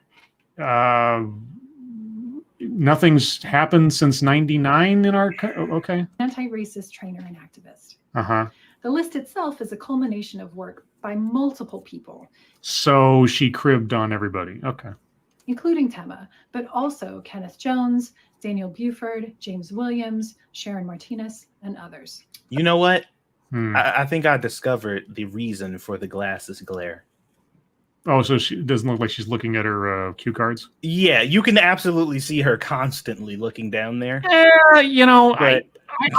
Nothing's happened since 99 in our. Okay. Anti-racist trainer and activist. Uh-huh. The list itself is a culmination of work by multiple people. So she cribbed on everybody. Okay. Including Tema, but also Kenneth Jones, Daniel Buford, James Williams, Sharon Martinez, and others. You know what? I think I discovered the reason for the glasses glare. Oh, so she doesn't look like she's looking at her cue cards? Yeah, you can absolutely see her constantly looking down there. But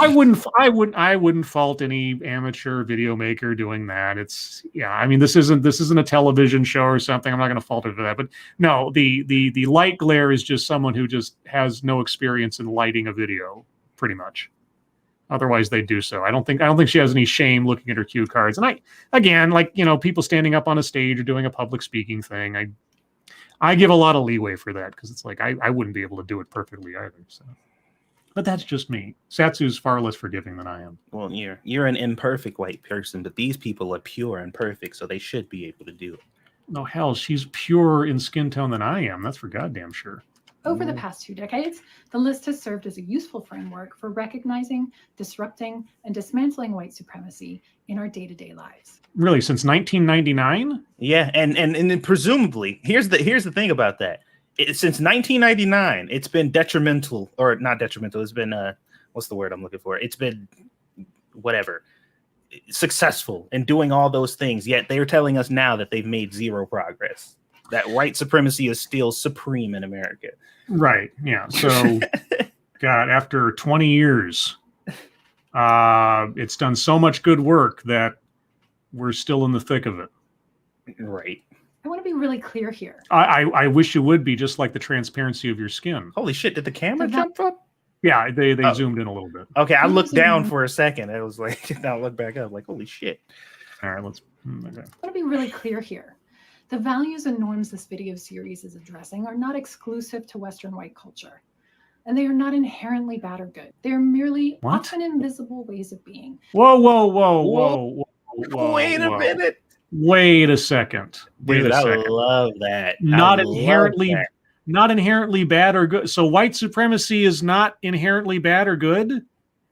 I wouldn't fault any amateur video maker doing that. I mean, this isn't a television show or something. I'm not going to fault her for that. But no, the light glare is just someone who just has no experience in lighting a video, pretty much. Otherwise, they do so. I don't think she has any shame looking at her cue cards. And people standing up on a stage or doing a public speaking thing, I give a lot of leeway for that because it's like I wouldn't be able to do it perfectly either. So, but that's just me. Satsu's far less forgiving than I am. Well, you're an imperfect white person, but these people are pure and perfect, so they should be able to do it. No, hell, she's purer in skin tone than I am. That's for goddamn sure. Over the past 2 decades, the list has served as a useful framework for recognizing, disrupting, and dismantling white supremacy in our day-to-day lives. Really, since 1999? Yeah, and presumably, here's the thing about that. Since 1999, it's been detrimental, or not detrimental. It's been what's the word I'm looking for? It's been whatever, successful in doing all those things. Yet they're telling us now that they've made zero progress. That white supremacy is still supreme in America. Right. Yeah. So, God, after 20 years, it's done so much good work that we're still in the thick of it. Right. I want to be really clear here. I wish you would be, just like the transparency of your skin. Holy shit, did the camera jump up? Yeah, they zoomed in a little bit. Okay, I looked down for a second. It was like, now I look back up, like, holy shit. All right, let's. Okay. I want to be really clear here. The values and norms this video series is addressing are not exclusive to Western white culture, and they are not inherently bad or good. They are merely often invisible ways of being. Whoa. Wait a minute. Wait a second. Dude, I love that. Not inherently bad or good. So white supremacy is not inherently bad or good?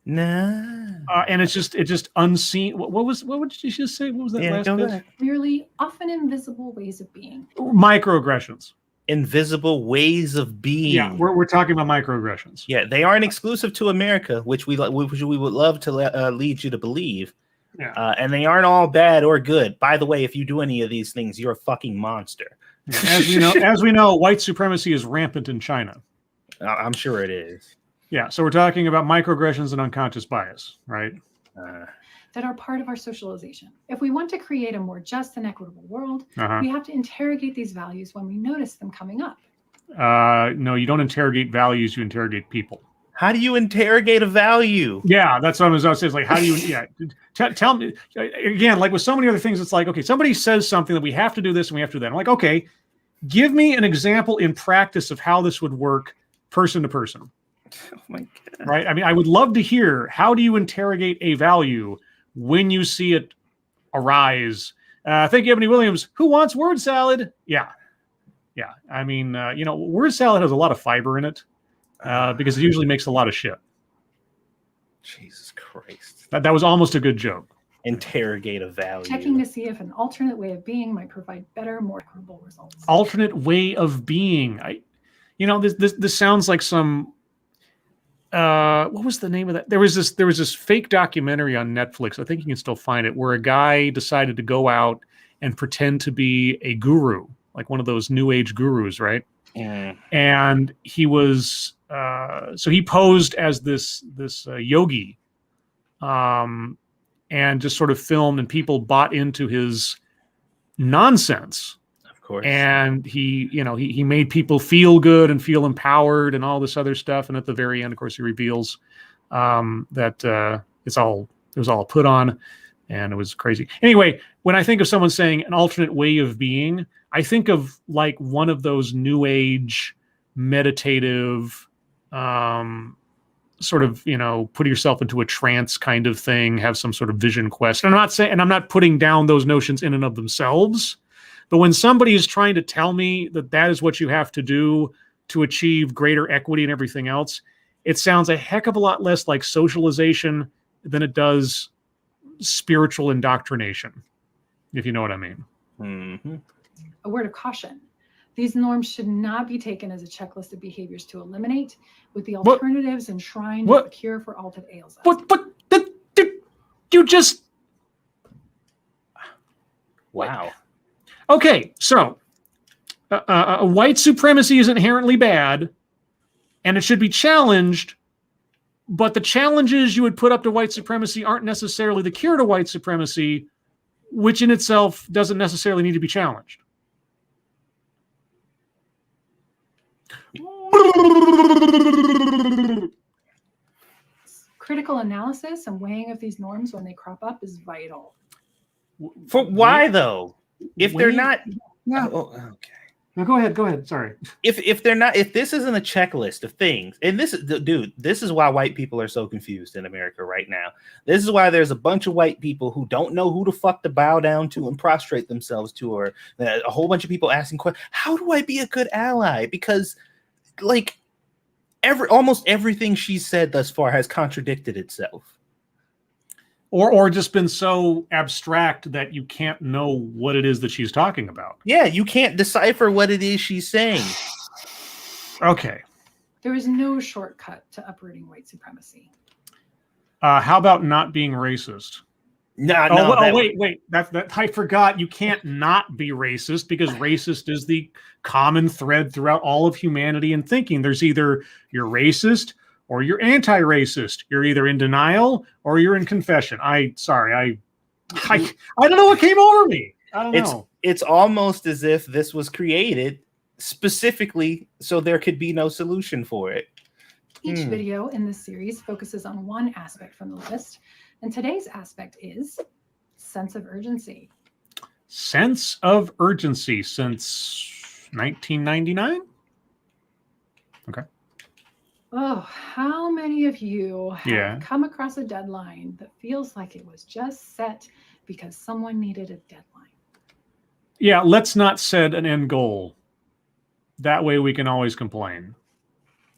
Nah. And it's just unseen. What did you just say? What was that last bit? Merely often invisible ways of being. Microaggressions. Invisible ways of being. Yeah, we're talking about microaggressions. Yeah, they aren't exclusive to America, which we would love to lead you to believe. Yeah. And they aren't all bad or good. By the way, if you do any of these things, you're a fucking monster. Yeah, as we know, white supremacy is rampant in China. I'm sure it is. Yeah, so we're talking about microaggressions and unconscious bias, right? That are part of our socialization. If we want to create a more just and equitable world, we have to interrogate these values when we notice them coming up. No, you don't interrogate values, you interrogate people. How do you interrogate a value? Yeah, that's what I was saying. Like, how do you, tell me, again, like with so many other things, it's like, okay, somebody says something that we have to do this and we have to do that. I'm like, okay, give me an example in practice of how this would work person to person. Oh my God. Right? I mean, I would love to hear, how do you interrogate a value when you see it arise? Thank you, Ebony Williams. Who wants word salad? Yeah. I mean, word salad has a lot of fiber in it because it usually makes a lot of shit. Jesus Christ. That was almost a good joke. Interrogate a value. Checking to see if an alternate way of being might provide better, more equitable results. Alternate way of being. This sounds like some. What was the name of that? There was this fake documentary on Netflix. I think you can still find it, where a guy decided to go out and pretend to be a guru, like one of those new age gurus, right? Mm. And he was so he posed as this yogi, and just sort of filmed, and people bought into his nonsense. Of course. And he made people feel good and feel empowered and all this other stuff. And at the very end, of course, he reveals that it was all put on, and it was crazy. Anyway, when I think of someone saying an alternate way of being, I think of like one of those new age meditative sort of, put yourself into a trance kind of thing, have some sort of vision quest. And I'm not putting down those notions in and of themselves, but when somebody is trying to tell me that is what you have to do to achieve greater equity and everything else, it sounds a heck of a lot less like socialization than it does spiritual indoctrination, if you know what I mean. Mm-hmm. A word of caution. These norms should not be taken as a checklist of behaviors to eliminate, with the alternatives enshrined as the cure for all that ails us. You just... Wow. Okay, so white supremacy is inherently bad, and it should be challenged, but the challenges you would put up to white supremacy aren't necessarily the cure to white supremacy, which in itself doesn't necessarily need to be challenged. Critical analysis and weighing of these norms when they crop up is vital. For why though? If they're not, yeah. Okay. No, go ahead. Sorry. If they're not, if this isn't a checklist of things, and this is why white people are so confused in America right now. This is why there's a bunch of white people who don't know who the fuck to bow down to and prostrate themselves to, or a whole bunch of people asking questions. How do I be a good ally? Because like almost everything she's said thus far has contradicted itself. Or just been so abstract that you can't know what it is that she's talking about. Yeah, you can't decipher what it is she's saying. Okay. There is no shortcut to uprooting white supremacy. How about not being racist? Wait. That I forgot. You can't not be racist, because racist is the common thread throughout all of humanity and thinking. There's either you're racist or you're anti-racist. You're either in denial or you're in confession. I don't know what came over me. I don't know. It's almost as if this was created specifically so there could be no solution for it. Each video in this series focuses on one aspect from the list, and today's aspect is sense of urgency. Sense of urgency since 1999? Okay. Oh, how many of you have come across a deadline that feels like it was just set because someone needed a deadline? Yeah, let's not set an end goal. That way we can always complain.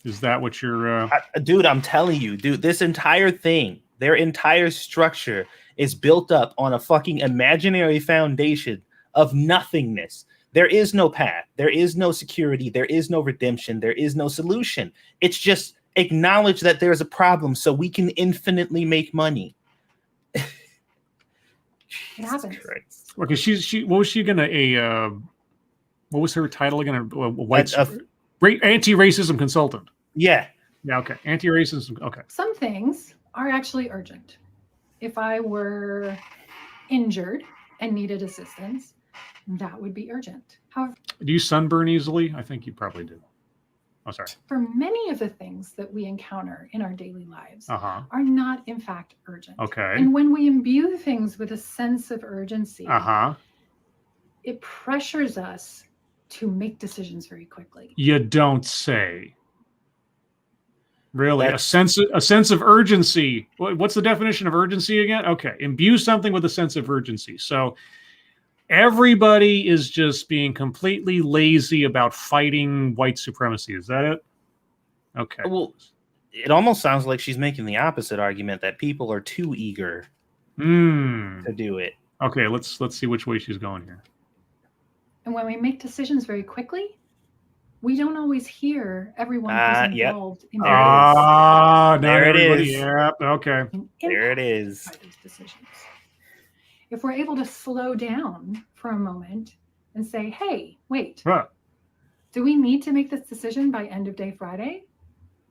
Is that what you're... Dude, I'm telling you, this entire thing, their entire structure is built up on a fucking imaginary foundation of nothingness. There is no path. There is no security. There is no redemption. There is no solution. It's just acknowledge that there's a problem so we can infinitely make money. It happens. Okay, what was she gonna what was her title again? Anti-racism consultant. Yeah. Yeah. Okay. Anti-racism. Okay. Some things are actually urgent. If I were injured and needed assistance, that would be urgent. However, do you sunburn easily? I think you probably do. Oh, sorry. For many of the things that we encounter in our daily lives are not, in fact, urgent. Okay. And when we imbue things with a sense of urgency, it pressures us to make decisions very quickly. You don't say. Really? A sense of urgency. What's the definition of urgency again? Okay. Imbue something with a sense of urgency. So everybody is just being completely lazy about fighting white supremacy. Is that it? Okay. Well, it almost sounds like she's making the opposite argument, that people are too eager to do it. Okay, let's see which way she's going here. And when we make decisions very quickly, we don't always hear everyone who's involved in there it is. Yeah, okay. There it is. By those decisions. If we're able to slow down for a moment and say, hey, wait, do we need to make this decision by end of day Friday?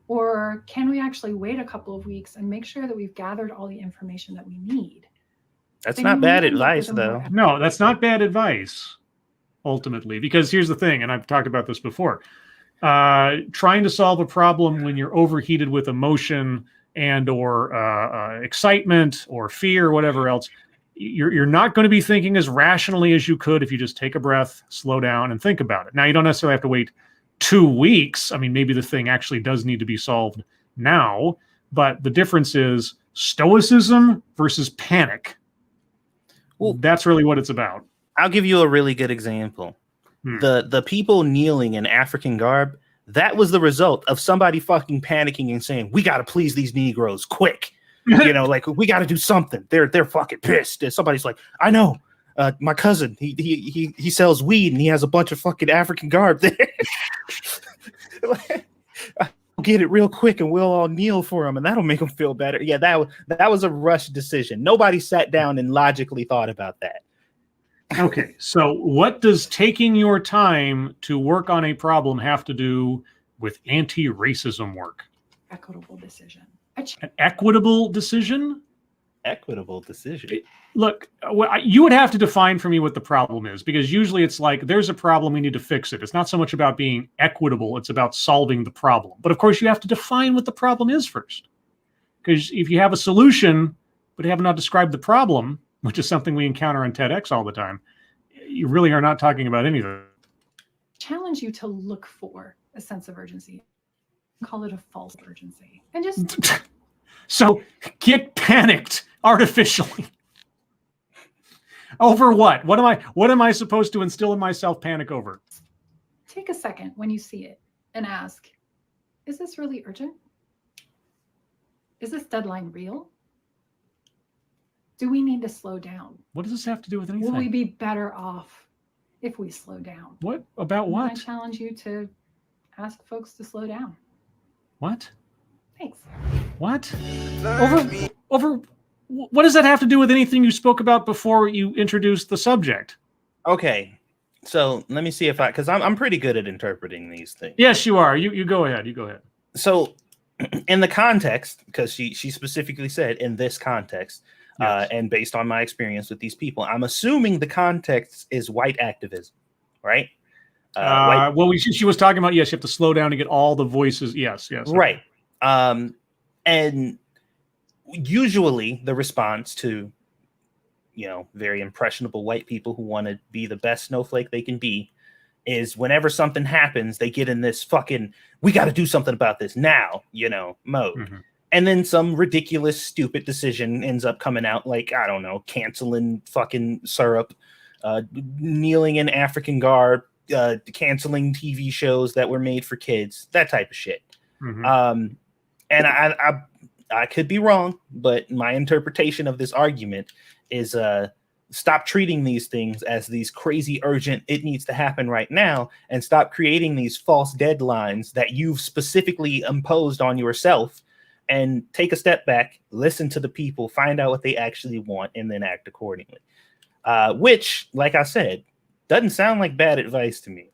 Or can we actually wait a couple of weeks and make sure that we've gathered all the information that we need? That's not bad advice, though. No, that's not bad advice, ultimately, because here's the thing, and I've talked about this before. Trying to solve a problem when you're overheated with emotion and or excitement or fear or whatever else, you're not going to be thinking as rationally as you could if you just take a breath, slow down, and think about it. Now, you don't necessarily have to wait 2 weeks. I mean, maybe the thing actually does need to be solved now, But the difference is stoicism versus panic. Well, that's really what it's about. I'll give you a really good example. The people kneeling in African garb, that was the result of somebody fucking panicking and saying, we got to please these Negroes quick. Like we got to do something. They're fucking pissed. And somebody's like, I know. My cousin, he sells weed and he has a bunch of fucking African garb there. I'll get it real quick and we'll all kneel for him and that'll make him feel better. Yeah, that was a rushed decision. Nobody sat down and logically thought about that. Okay, so what does taking your time to work on a problem have to do with anti-racism work? Equitable decision. An equitable decision? Equitable decision. Look, you would have to define for me what the problem is, because usually it's like, there's a problem, we need to fix it. It's not so much about being equitable, it's about solving the problem. But of course, you have to define what the problem is first. Because if you have a solution, but have not described the problem, which is something we encounter on TEDx all the time, you really are not talking about anything. Challenge you to look for a sense of urgency. Call it a false urgency. And just... So get panicked artificially. Over what? What am I supposed to instill in myself panic over? Take a second when you see it and ask, is this really urgent? Is this deadline real? Do we need to slow down? What does this have to do with anything? Will we be better off if we slow down? What about what? I challenge you to ask folks to slow down. What? Thanks. What? Over what does that have to do with anything you spoke about before you introduced the subject? Okay, so let me see if because I'm pretty good at interpreting these things. Yes, you are. You go ahead. You go ahead. So, in the context, because she specifically said in this context, yes. And based on my experience with these people, I'm assuming the context is white activism, right? Well, she was talking about, yes, you have to slow down to get all the voices. Yes. Right. And usually the response to, very impressionable white people who want to be the best snowflake they can be is whenever something happens, they get in this fucking, we got to do something about this now, mode. Mm-hmm. And then some ridiculous, stupid decision ends up coming out, like, I don't know, canceling fucking syrup, kneeling in African garb, canceling TV shows that were made for kids, that type of shit. Mm-hmm. And I could be wrong, but my interpretation of this argument is stop treating these things as these crazy urgent, it needs to happen right now, and stop creating these false deadlines that you've specifically imposed on yourself, and take a step back, listen to the people, find out what they actually want, and then act accordingly. Which, like I said, doesn't sound like bad advice to me.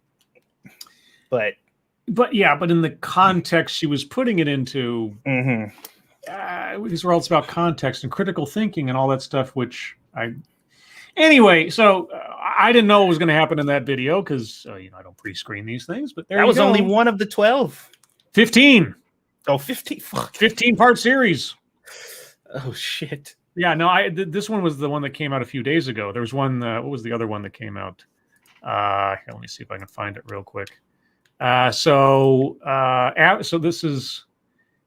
But in the context she was putting it into, these were all about context and critical thinking and all that stuff, Anyway, so I didn't know what was going to happen in that video because, I don't pre-screen these things, but that was only one of the 12. 15. Oh, 15. Fuck. 15-part series. Oh, shit. Yeah, no, this one was the one that came out a few days ago. There was one, what was the other one that came out? Here, let me see if I can find it real quick. So this is,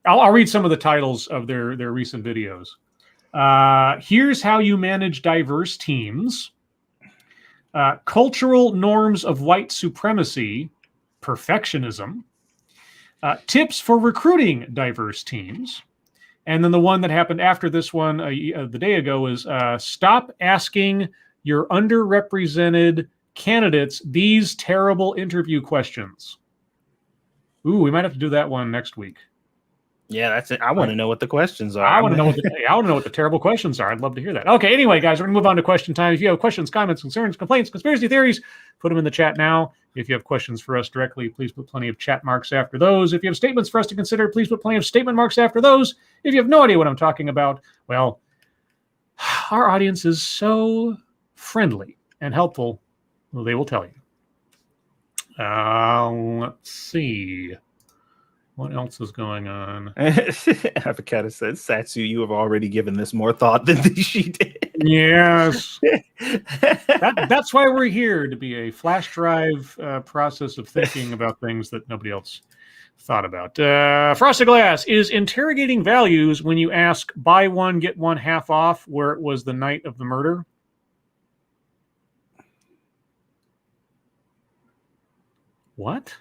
I'll read some of the titles of their recent videos. Here's how you manage diverse teams. Cultural norms of white supremacy, perfectionism. Tips for recruiting diverse teams. And then the one that happened after this one the day ago is stop asking your underrepresented candidates these terrible interview questions. Ooh, we might have to do that one next week. Yeah, that's it. I want to know what the questions are. I want to know what the terrible questions are. I'd love to hear that. Okay, anyway, guys, we're going to move on to question time. If you have questions, comments, concerns, complaints, conspiracy theories, put them in the chat now. If you have questions for us directly, please put plenty of chat marks after those. If you have statements for us to consider, please put plenty of statement marks after those. If you have no idea what I'm talking about, well, our audience is so friendly and helpful, well, they will tell you. Let's see. What else is going on? Avocado says, Satsu, you have already given this more thought than she did. Yes. That's why we're here, to be a flash drive process of thinking about things that nobody else thought about. Frosted Glass is interrogating values when you ask buy one, get one half off where it was the night of the murder. What?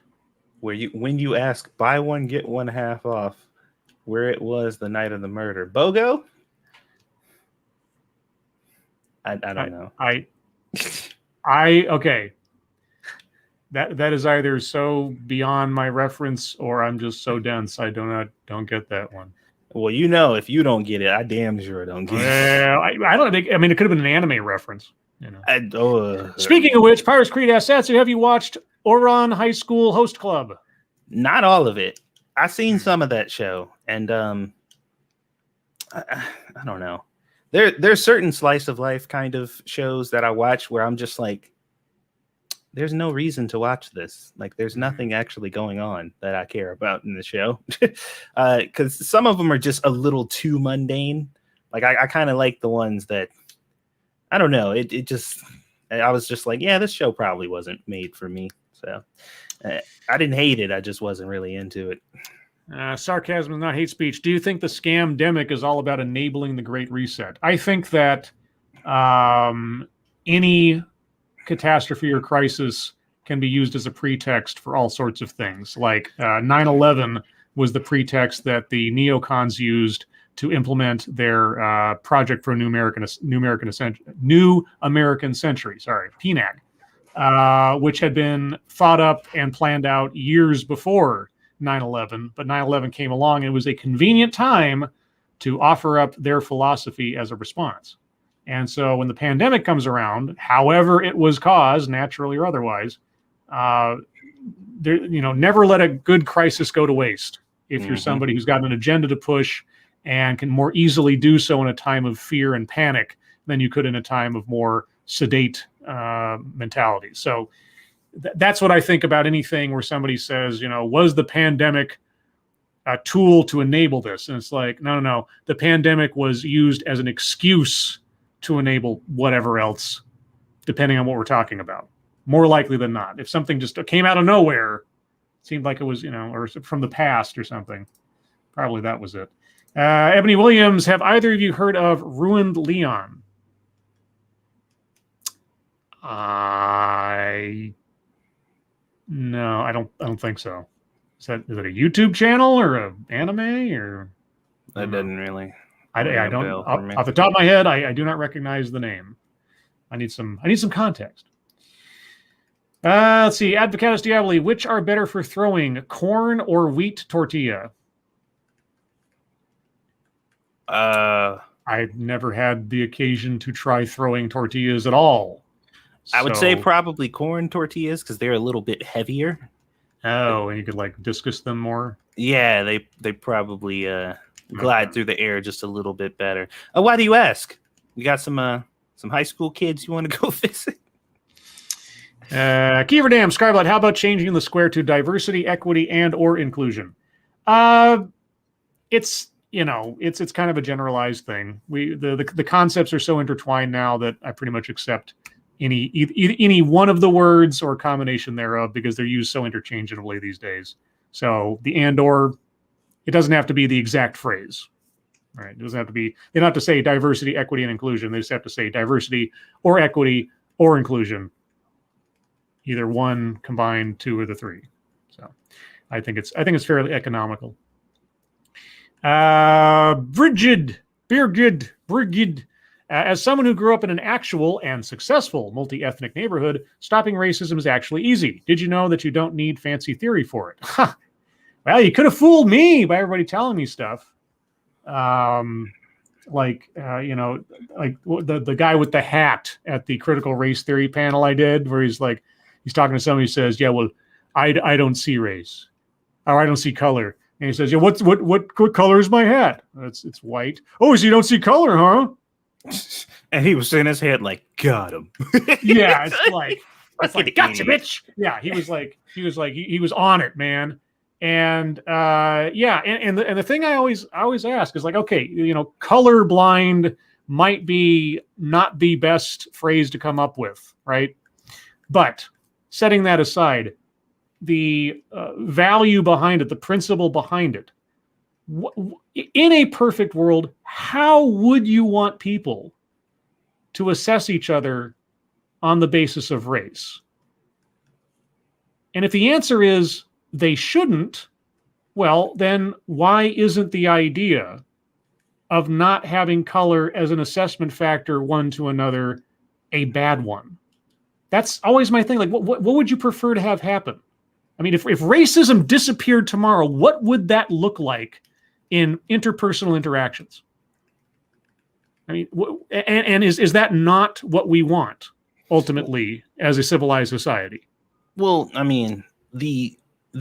When you ask buy one, get one half off where it was the night of the murder. BOGO? I don't know. Okay. That is either so beyond my reference or I'm just so dense I don't get that one. Well, you know, if you don't get it, I damn sure don't get it. I don't think. I mean, it could have been an anime reference. You know. I Speaking of which, Pirates Creed asks Satsu, have you watched Ouran High School Host Club? Not all of it. I've seen some of that show, and I don't know. There's certain slice of life kind of shows that I watch where I'm just like, there's no reason to watch this. Like, there's nothing actually going on that I care about in the show. Because some of them are just a little too mundane. Like, I kind of like the ones that, I don't know. It just, I was just like, yeah, this show probably wasn't made for me. So I didn't hate it. I just wasn't really into it. Sarcasm is not hate speech. Do you think the scam-demic is all about enabling the Great Reset? I think that any catastrophe or crisis can be used as a pretext for all sorts of things. Like 9/11 was the pretext that the neocons used to implement their project for a new American century. Sorry, PNAC, which had been thought up and planned out years before 9/11. But 9/11 came along and it was a convenient time to offer up their philosophy as a response. And so when the pandemic comes around, however it was caused, naturally or otherwise, never let a good crisis go to waste. If you're somebody who's got an agenda to push and can more easily do so in a time of fear and panic than you could in a time of more sedate mentality. So that's what I think about anything where somebody says, was the pandemic a tool to enable this? And it's like, no. The pandemic was used as an excuse to enable whatever else, depending on what we're talking about. More likely than not. If something just came out of nowhere, seemed like it was, or from the past or something, probably that was it. Ebony Williams, have either of you heard of Ruined Leon? No, I don't think so. Is it a YouTube channel or an anime or? That didn't really. I don't. Off the top of my head, I do not recognize the name. I need some context. Let's see. Advocatus Diaboli, which are better for throwing, corn or wheat tortilla? I've never had the occasion to try throwing tortillas at all. I would say probably corn tortillas because they're a little bit heavier. Oh, and you could like discus them more. Yeah, they probably glide through the air just a little bit better. Why do you ask? You got some high school kids you want to go visit? Kiever Dam, Scribe, how about changing the square to diversity, equity, and or inclusion? It's kind of a generalized thing. The concepts are so intertwined now that I pretty much accept any one of the words or combination thereof because they're used so interchangeably these days. So the and or, it doesn't have to be the exact phrase. All right, it doesn't have to be. They don't have to say diversity, equity, and inclusion. They just have to say diversity or equity or inclusion. Either one combined, two or the three. So I think it's fairly economical. Brigid. As someone who grew up in an actual and successful multi-ethnic neighborhood, stopping racism is actually easy. Did you know that you don't need fancy theory for it? Well, you could have fooled me by everybody telling me stuff. Like the guy with the hat at the critical race theory panel I did, where he's talking to somebody who says, yeah, well, I don't see race, or I don't see color. And he says, yeah, what color is my hat? It's white. Oh, so you don't see color, huh? And he was in his head like, got him. Yeah, it's like gotcha, bitch. Yeah, he was on it, man. And and the thing I always ask is like, okay, colorblind might be not the best phrase to come up with, right? But setting that aside, the value behind it, the principle behind it. In a perfect world, how would you want people to assess each other on the basis of race? And if the answer is they shouldn't, well, then why isn't the idea of not having color as an assessment factor one to another a bad one? That's always my thing. Like, what would you prefer to have happen? I mean, if racism disappeared tomorrow, what would that look like in interpersonal interactions? I mean, and is that not what we want ultimately as a civilized society? Well, I mean, the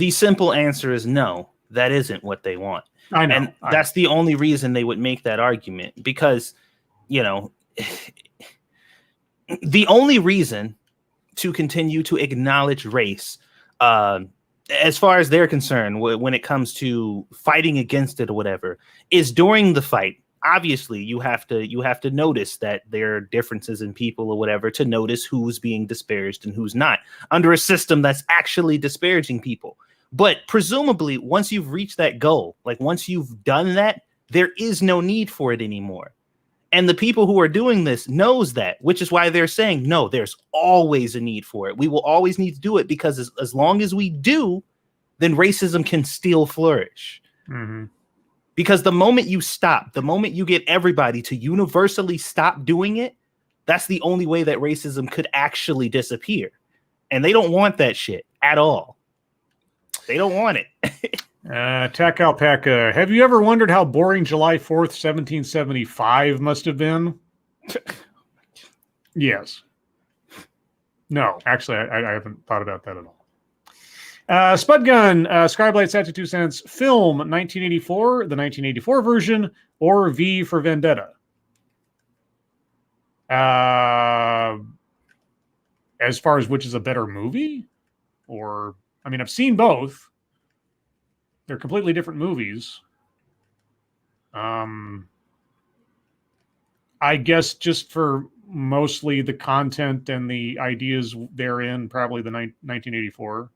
simple answer is no. That isn't what they want. I know. And that's the only reason they would make that argument, because, you know, the only reason to continue to acknowledge race, as far as they're concerned, when it comes to fighting against it or whatever, is during the fight. Obviously, you have to notice that there are differences in people or whatever to notice who's being disparaged and who's not under a system that's actually disparaging people. But presumably, once you've reached that goal, like once you've done that, there is no need for it anymore. And the people who are doing this knows that, which is why they're saying, no, there's always a need for it. We will always need to do it, because as long as we do, then racism can still flourish. Mm-hmm. Because the moment you stop, the moment you get everybody to universally stop doing it, that's the only way that racism could actually disappear. And they don't want that shit at all. They don't want it. Tack Alpaca, have you ever wondered how boring July 4th, 1775 must have been? Yes. No, actually, I haven't thought about that at all. Spudgun, Scribe Light Satsu 2 cents, film 1984, the 1984 version, or V for Vendetta? As far as which is a better movie? Or, I mean, I've seen both. They're completely different movies. I guess just for mostly the content and the ideas therein, probably the 1984.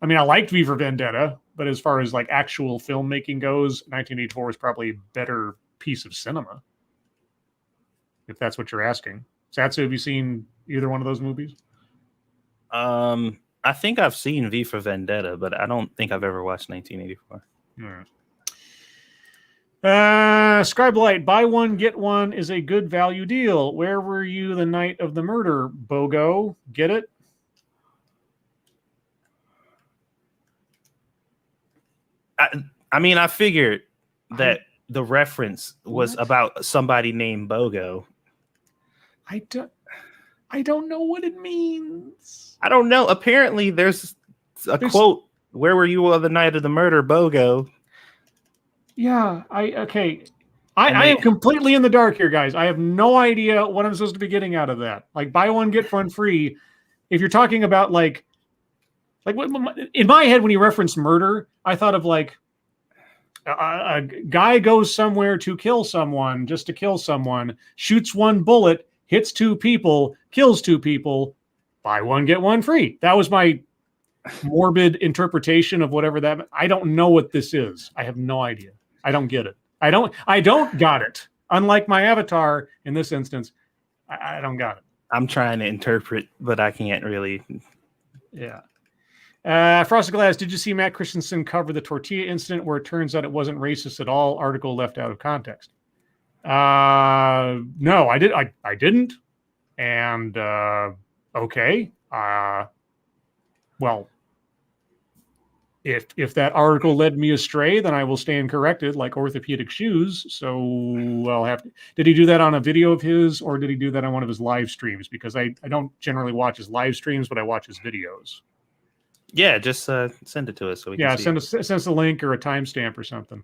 I mean, I liked V for Vendetta, but as far as like actual filmmaking goes, 1984 is probably a better piece of cinema. If that's what you're asking. Satsu, have you seen either one of those movies? I think I've seen V for Vendetta, but I don't think I've ever watched 1984. All right. Scribe Light, buy one, get one is a good value deal. Where were you the night of the murder, Bogo? Get it? I mean, I figured that the reference was about somebody named Bogo. I don't know what it means. I don't know. Apparently, there's a quote. Where were you on the night of the murder, Bogo? Yeah, I am completely in the dark here, guys. I have no idea what I'm supposed to be getting out of that. Like, buy one, get one free. If you're talking about like in my head, when you reference murder, I thought of like a guy goes somewhere to kill someone, just to kill someone, shoots one bullet, hits two people, kills two people, buy one, get one free. That was my morbid interpretation of whatever that meant. I don't know what this is. I have no idea. I don't get it. I don't got it. Unlike my avatar in this instance, I don't got it. I'm trying to interpret, but I can't really. Yeah. Frosted Glass, did you see Matt Christensen cover the tortilla incident where it turns out it wasn't racist at all? Article left out of context. No, I didn't. And okay. Well, if that article led me astray, then I will stand corrected like orthopedic shoes. So I'll have to. Did he do that on a video of his, or did he do that on one of his live streams? Because I don't generally watch his live streams, but I watch his videos. Yeah, just send it to us so we can see. Send us a link or a timestamp or something.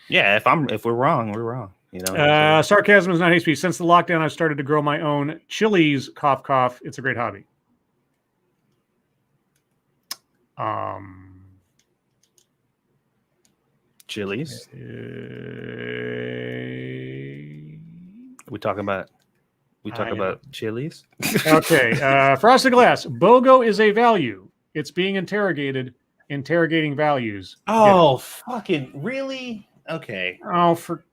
Yeah, if we're wrong, we're wrong. You know. Sarcasm is not hate speech. Since the lockdown, I've started to grow my own chilies. Cough, cough. It's a great hobby. Chilies. We talk about chilies. Okay. Frosted Glass. BOGO is a value. It's being interrogated. interrogating values. Oh, fucking really? Okay. Oh, for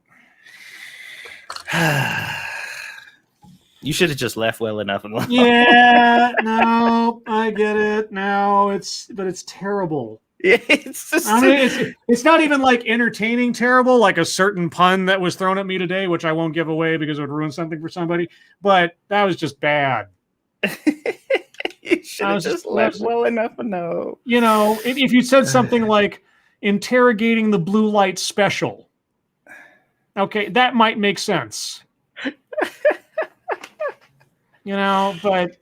you should have just left well enough alone. yeah, no, I get it. No, it's terrible. It's just, I mean, it's not even like entertaining terrible, like a certain pun that was thrown at me today, which I won't give away because it would ruin something for somebody. But that was just bad. you should have just left well enough to know. You know, if you said something like interrogating the blue light special, okay, that might make sense. You know, but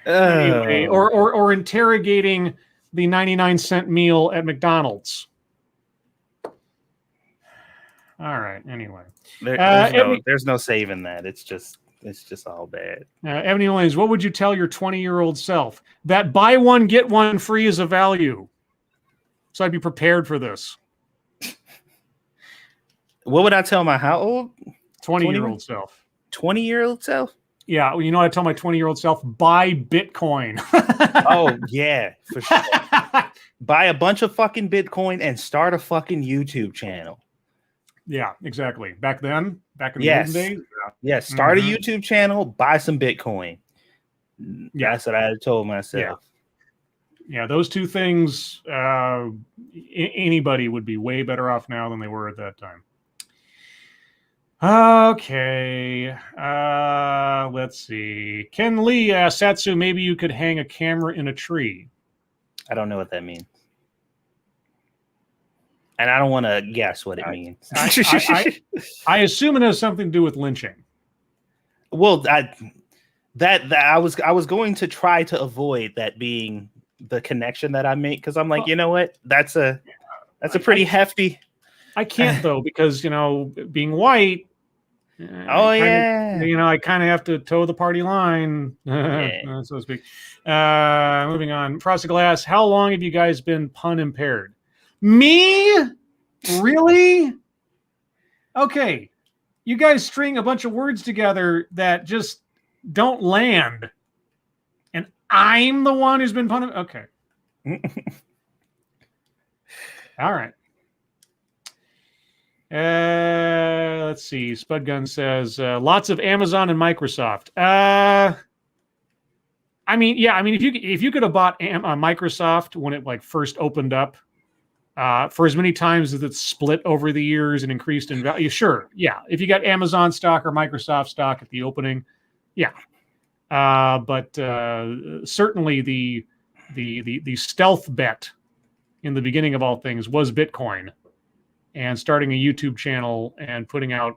anyway, or interrogating the 99-cent meal at McDonald's. All right. Anyway, there's no saving that. It's just all bad. Ebony Lanes, what would you tell your 20-year-old self? That buy one get one free is a value. So I'd be prepared for this. What would I tell my how old? 20-year-old self. 20-year-old self? Yeah, well, you know what I tell my 20-year-old self? Buy Bitcoin. Oh, yeah, for sure. Buy a bunch of fucking Bitcoin and start a fucking YouTube channel. Yeah, exactly. Back in the olden days. Yeah, start a YouTube channel, buy some Bitcoin. Yeah. That's what I told myself. Yeah, those two things, anybody would be way better off now than they were at that time. Okay, let's see. Ken Lee asks, Satsu, maybe you could hang a camera in a tree. I don't know what that means. And I don't want to guess what it means. I assume it has something to do with lynching. Well, I was going to try to avoid that being the connection that I make, because I'm like, you know what? That's a pretty hefty. I can't though, because being white. I kind of have to toe the party line, so to speak. Moving on. Frosted Glass. How long have you guys been pun impaired? Me? Really? Okay. You guys string a bunch of words together that just don't land. And I'm the one who's been pun. Okay. All right. Let's see. Spudgun says lots of Amazon and Microsoft. If you could have bought Microsoft when it first opened up, for as many times as it's split over the years and increased in value, sure, yeah. If you got Amazon stock or Microsoft stock at the opening, yeah. But certainly the stealth bet in the beginning of all things was Bitcoin. And starting a YouTube channel and putting out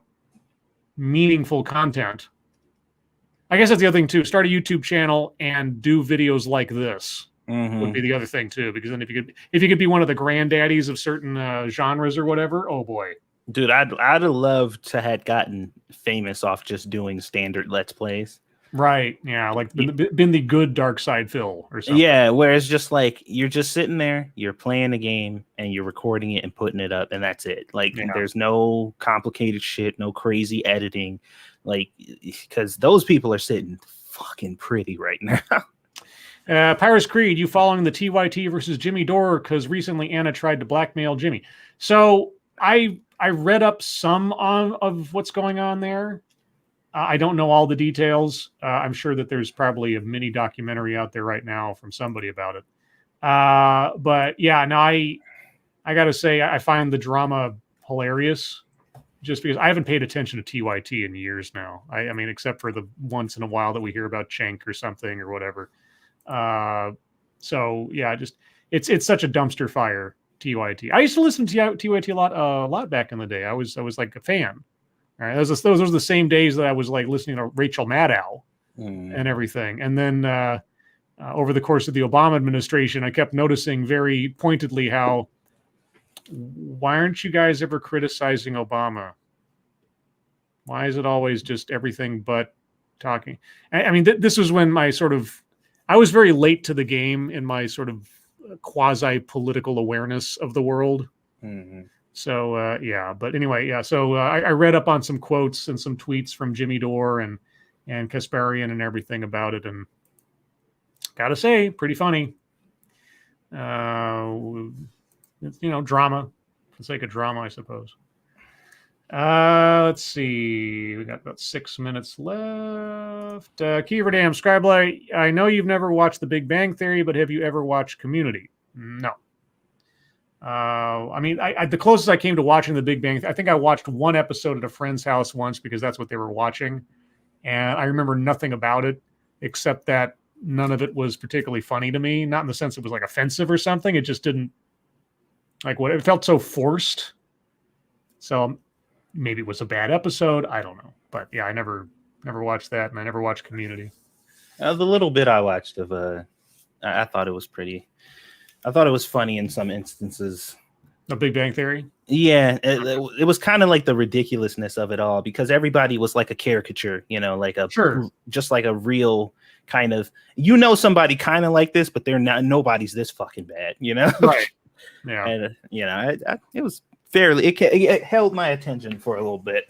meaningful content. I guess that's the other thing too. Start a YouTube channel and do videos like this would be the other thing too. Because then if you could be one of the granddaddies of certain genres or whatever, oh boy, dude, I'd have loved to had gotten famous off just doing standard Let's Plays. Right. Yeah. Like been the good Dark Side Phil or something. Yeah. Where it's just like, you're just sitting there, you're playing a game and you're recording it and putting it up and that's it. Like there's no complicated shit, no crazy editing. Like, because those people are sitting fucking pretty right now. Paris Creed, you following the TYT versus Jimmy Dore because recently Anna tried to blackmail Jimmy. So I read up some of what's going on there. I don't know all the details. I'm sure that there's probably a mini documentary out there right now from somebody about it. But yeah, no, I got to say, I find the drama hilarious just because I haven't paid attention to TYT in years now. I mean, except for the once in a while that we hear about Cenk or something or whatever. So yeah, just it's such a dumpster fire, TYT. I used to listen to TYT a lot back in the day. I was like a fan. All right, those were the same days that I was like listening to Rachel Maddow and everything. And then over the course of the Obama administration, I kept noticing very pointedly how, why aren't you guys ever criticizing Obama? Why is it always just everything but talking? I mean, this was when I was very late to the game in my sort of quasi-political awareness of the world. Mm-hmm. So, yeah, but anyway, yeah. So I read up on some quotes and some tweets from Jimmy Dore and Kasparian and everything about it. And gotta say, pretty funny. Drama. For the sake of drama, I suppose. Let's see. We got about 6 minutes left. Kiever Dam, Scribe, I know you've never watched The Big Bang Theory, but have you ever watched Community? No. The closest I came to watching The Big Bang, I think I watched one episode at a friend's house once because that's what they were watching. And I remember nothing about it except that none of it was particularly funny to me. Not in the sense it was like offensive or something. It just didn't it felt so forced. So maybe it was a bad episode. I don't know. But yeah, I never watched that, and I never watched Community. The little bit I watched of I thought it was funny in some instances. The Big Bang Theory? Yeah, it was kind of like the ridiculousness of it all because everybody was like a caricature, just like a real kind of, somebody kind of like this, but they're not. Nobody's this fucking bad, Right. Yeah. And it was fairly. It held my attention for a little bit.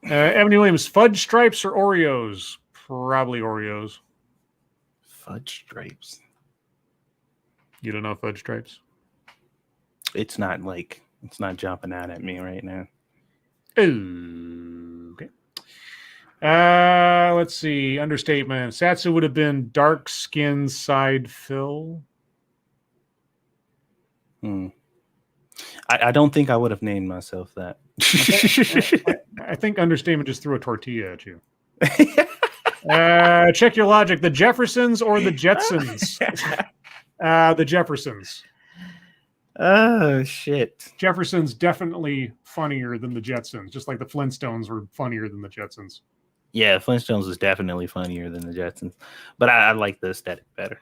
Ebony Williams, fudge stripes or Oreos? Probably Oreos. Fudge stripes. You don't know fudge stripes? It's not jumping out at me right now. Okay. Let's see. Understatement. Satsu would have been dark skin side fill. I don't think I would have named myself that. I think understatement just threw a tortilla at you. Check your logic. The Jeffersons or the Jetsons? The Jeffersons. Oh, shit. Jefferson's definitely funnier than the Jetsons, just like the Flintstones were funnier than the Jetsons. Yeah, Flintstones is definitely funnier than the Jetsons. But I like the aesthetic better.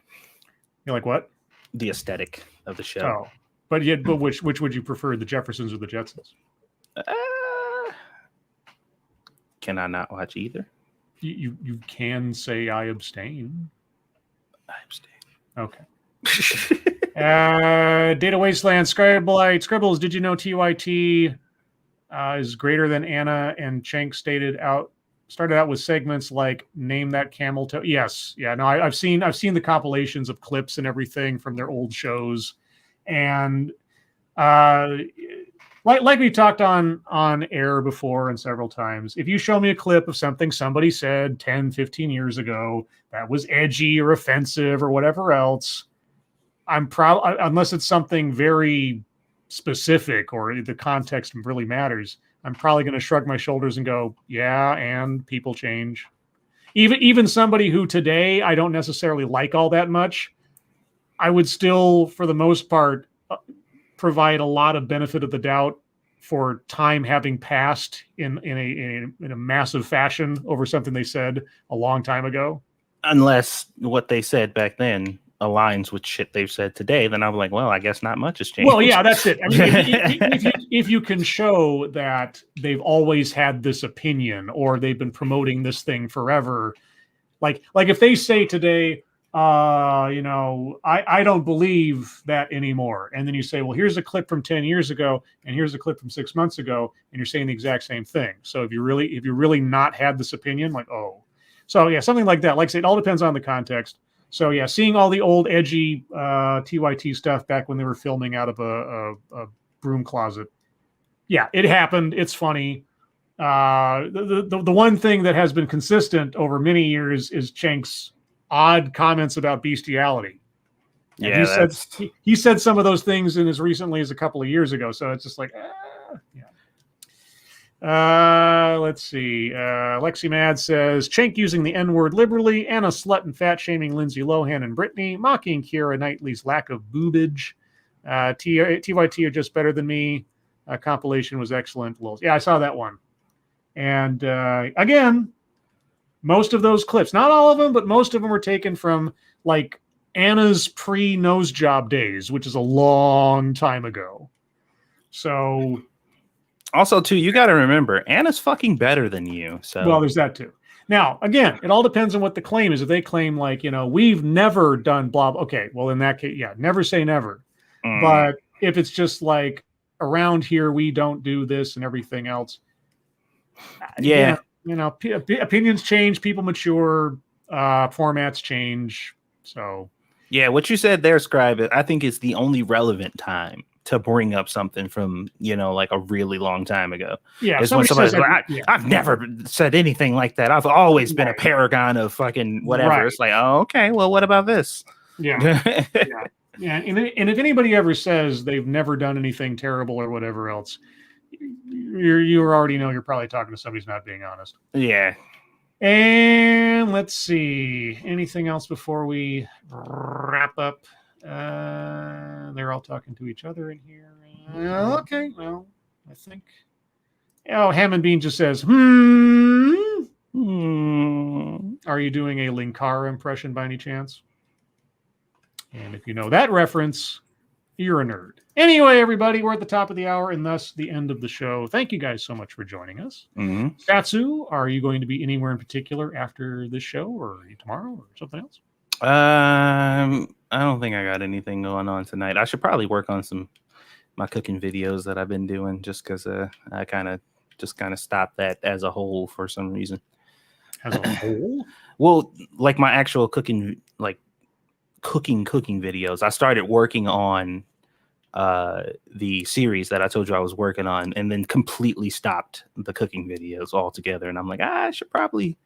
You like what? The aesthetic of the show. Oh. But which would you prefer, the Jeffersons or the Jetsons? Can I not watch either? You can say I abstain. I abstain. Okay. Data Wasteland, Scribbles, did you know TYT is greater than Anna and Cenk started out with segments like name that camel toe? Yes. Yeah, no, I've seen the compilations of clips and everything from their old shows. And like we talked on air before and several times, if you show me a clip of something somebody said 10, 15 years ago that was edgy or offensive or whatever else, I'm proud, unless it's something very specific or the context really matters, I'm probably going to shrug my shoulders and go, yeah, and people change. Even somebody who today I don't necessarily like all that much, I would still, for the most part, provide a lot of benefit of the doubt for time having passed in a massive fashion over something they said a long time ago. Unless what they said back then aligns with shit they've said today, then I'm like, well, I guess not much has changed. Well, yeah, that's it. I mean, if you can show that they've always had this opinion or they've been promoting this thing forever, like if they say today, I don't believe that anymore, and then you say, well, here's a clip from 10 years ago, and here's a clip from 6 months ago, and you're saying the exact same thing. So if you really not had this opinion, like, oh, so yeah, something like that. Like I say, it all depends on the context. So yeah, seeing all the old edgy TYT stuff back when they were filming out of a broom closet, yeah, it happened. It's funny. The one thing that has been consistent over many years is Cenk's odd comments about bestiality. And yeah, he said some of those things in as recently as a couple of years ago. So it's just like, yeah. Let's see. Lexi Mad says, Cenk using the N-word liberally, Anna slut and fat shaming Lindsay Lohan and Britney, mocking Keira Knightley's lack of boobage. TYT are just better than me. Compilation was excellent. Yeah, I saw that one. And again, most of those clips, not all of them, but most of them were taken from like Anna's pre-nose job days, which is a long time ago. So also, too, you got to remember, Anna's fucking better than you. So well, there's that too. Now, again, it all depends on what the claim is. If they claim like, we've never done blah, blah, okay, well, in that case, yeah, never say never. But if it's just like around here, we don't do this and everything else. Yeah. Opinions change, people mature, formats change. So Yeah, what you said there, Scribe, I think is the only relevant time to bring up something from, like a really long time ago. Yeah, is when somebody's says like, I've never said anything like that. I've always been a paragon of fucking whatever. Right. It's like, oh, okay, well, what about this? Yeah. Yeah. And if anybody ever says they've never done anything terrible or whatever else, you already know you're probably talking to somebody who's not being honest. Yeah. And let's see. Anything else before we wrap up? They're all talking to each other in here. Okay, well, I think. Oh, Hammond Bean just says, Are you doing a Linkara impression by any chance? And if you know that reference, you're a nerd. Anyway, everybody, we're at the top of the hour and thus the end of the show. Thank you guys so much for joining us. Satsu, are you going to be anywhere in particular after this show or tomorrow or something else? I don't think I got anything going on tonight. I should probably work on my cooking videos that I've been doing just because I kind of stopped that as a whole for some reason. As a whole? Well, like my actual cooking videos. I started working on the series that I told you I was working on and then completely stopped the cooking videos altogether. And I'm like, I should probably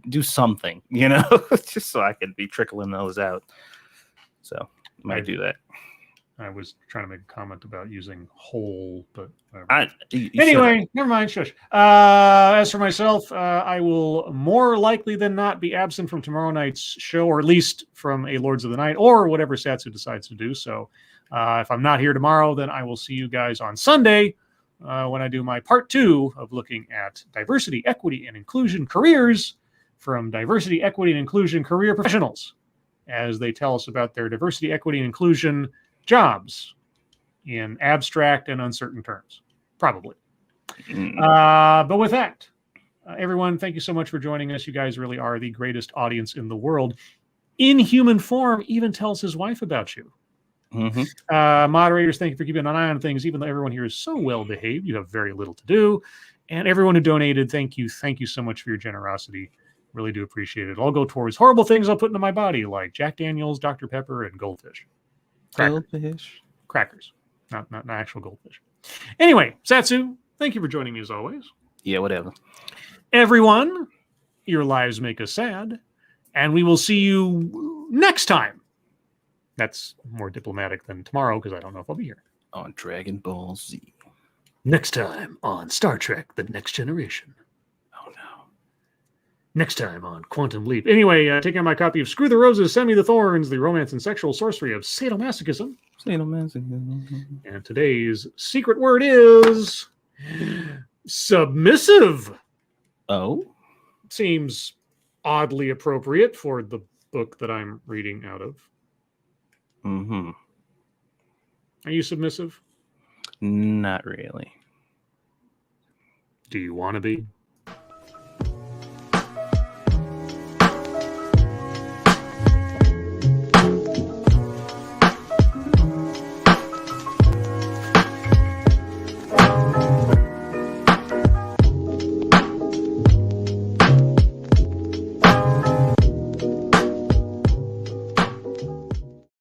do something, just so I could be trickling those out. So I might do that. I was trying to make a comment about using whole, but anyway, never mind. Shush. As for myself, I will more likely than not be absent from tomorrow night's show, or at least from a Lords of the Night, or whatever Satsu decides to do. So if I'm not here tomorrow, then I will see you guys on Sunday when I do my part 2 of looking at diversity, equity, and inclusion careers from diversity, equity, and inclusion career professionals, as they tell us about their diversity, equity, and inclusion jobs in abstract and uncertain terms, probably. But with that, everyone, thank you so much for joining us. You guys really are the greatest audience in the world. In human form, even tells his wife about you. Moderators, thank you for keeping an eye on things. Even though everyone here is so well behaved, you have very little to do. And everyone who donated, thank you so much for your generosity. Really do appreciate it. I'll go towards horrible things I'll put into my body, like Jack Daniels, Dr. Pepper, and goldfish. Crackers. Not actual goldfish. Anyway, Satsu, thank you for joining me as always. Yeah, whatever. Everyone, your lives make us sad, and we will see you next time. That's more diplomatic than tomorrow because I don't know if I'll be here. On Dragon Ball Z. Next time on Star Trek: The Next Generation. Oh no. Next time on Quantum Leap. Anyway, take out my copy of Screw the Roses, Send Me the Thorns, The Romance and Sexual Sorcery of Sadomasochism. And today's secret word is submissive. Oh? Seems oddly appropriate for the book that I'm reading out of. Are you submissive? Not really. Do you want to be?